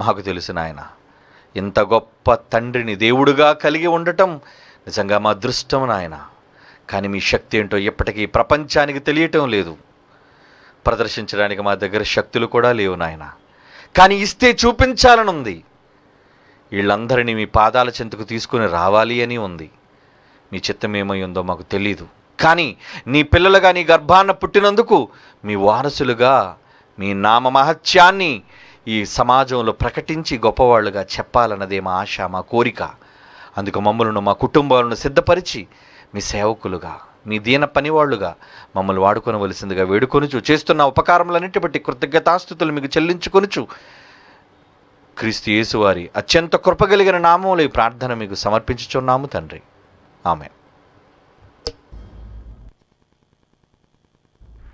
మాకు తెలుసు నాయన. ఇంత గొప్ప తండ్రిని దేవుడుగా కలిగి ఉండటం నిజంగా మా అదృష్టం నాయన. కానీ మీ శక్తి ఏంటో ఎప్పటికీ ప్రపంచానికి తెలియటం లేదు. ప్రదర్శించడానికి మా దగ్గర శక్తులు కూడా లేవు నాయన. కానీ ఇస్తే చూపించాలని ఉంది. వీళ్ళందరినీ మీ పాదాల చెంతకు తీసుకుని రావాలి అని ఉంది. మీ చిత్తం ఏమై ఉందో మాకు తెలీదు. కానీ నీ పిల్లలుగా నీ గర్భాన పుట్టినందుకు మీ వారసులుగా మీ నామ మహత్యాన్ని ఈ సమాజంలో ప్రకటించి గొప్పవాళ్ళుగా చెప్పాలన్నదే మా ఆశ, మా కోరిక. అందుకు మమ్మల్ని మా కుటుంబాలను సిద్ధపరిచి మీ సేవకులుగా, మీ దీన పనివాళ్లుగా మమ్మల్ని వాడుకొనవలసిందిగా వేడుకొనుచు, చేస్తున్న ఉపకారములన్నిటి బట్టి కృతజ్ఞతాస్తుతులు మీకు చెల్లించుకొనుచు, క్రీస్తు యేసువారి అత్యంత కృపగలిగిన నామంలో ఈ ప్రార్థన మీకు సమర్పించుచున్నాము తండ్రి. ఆమేన్.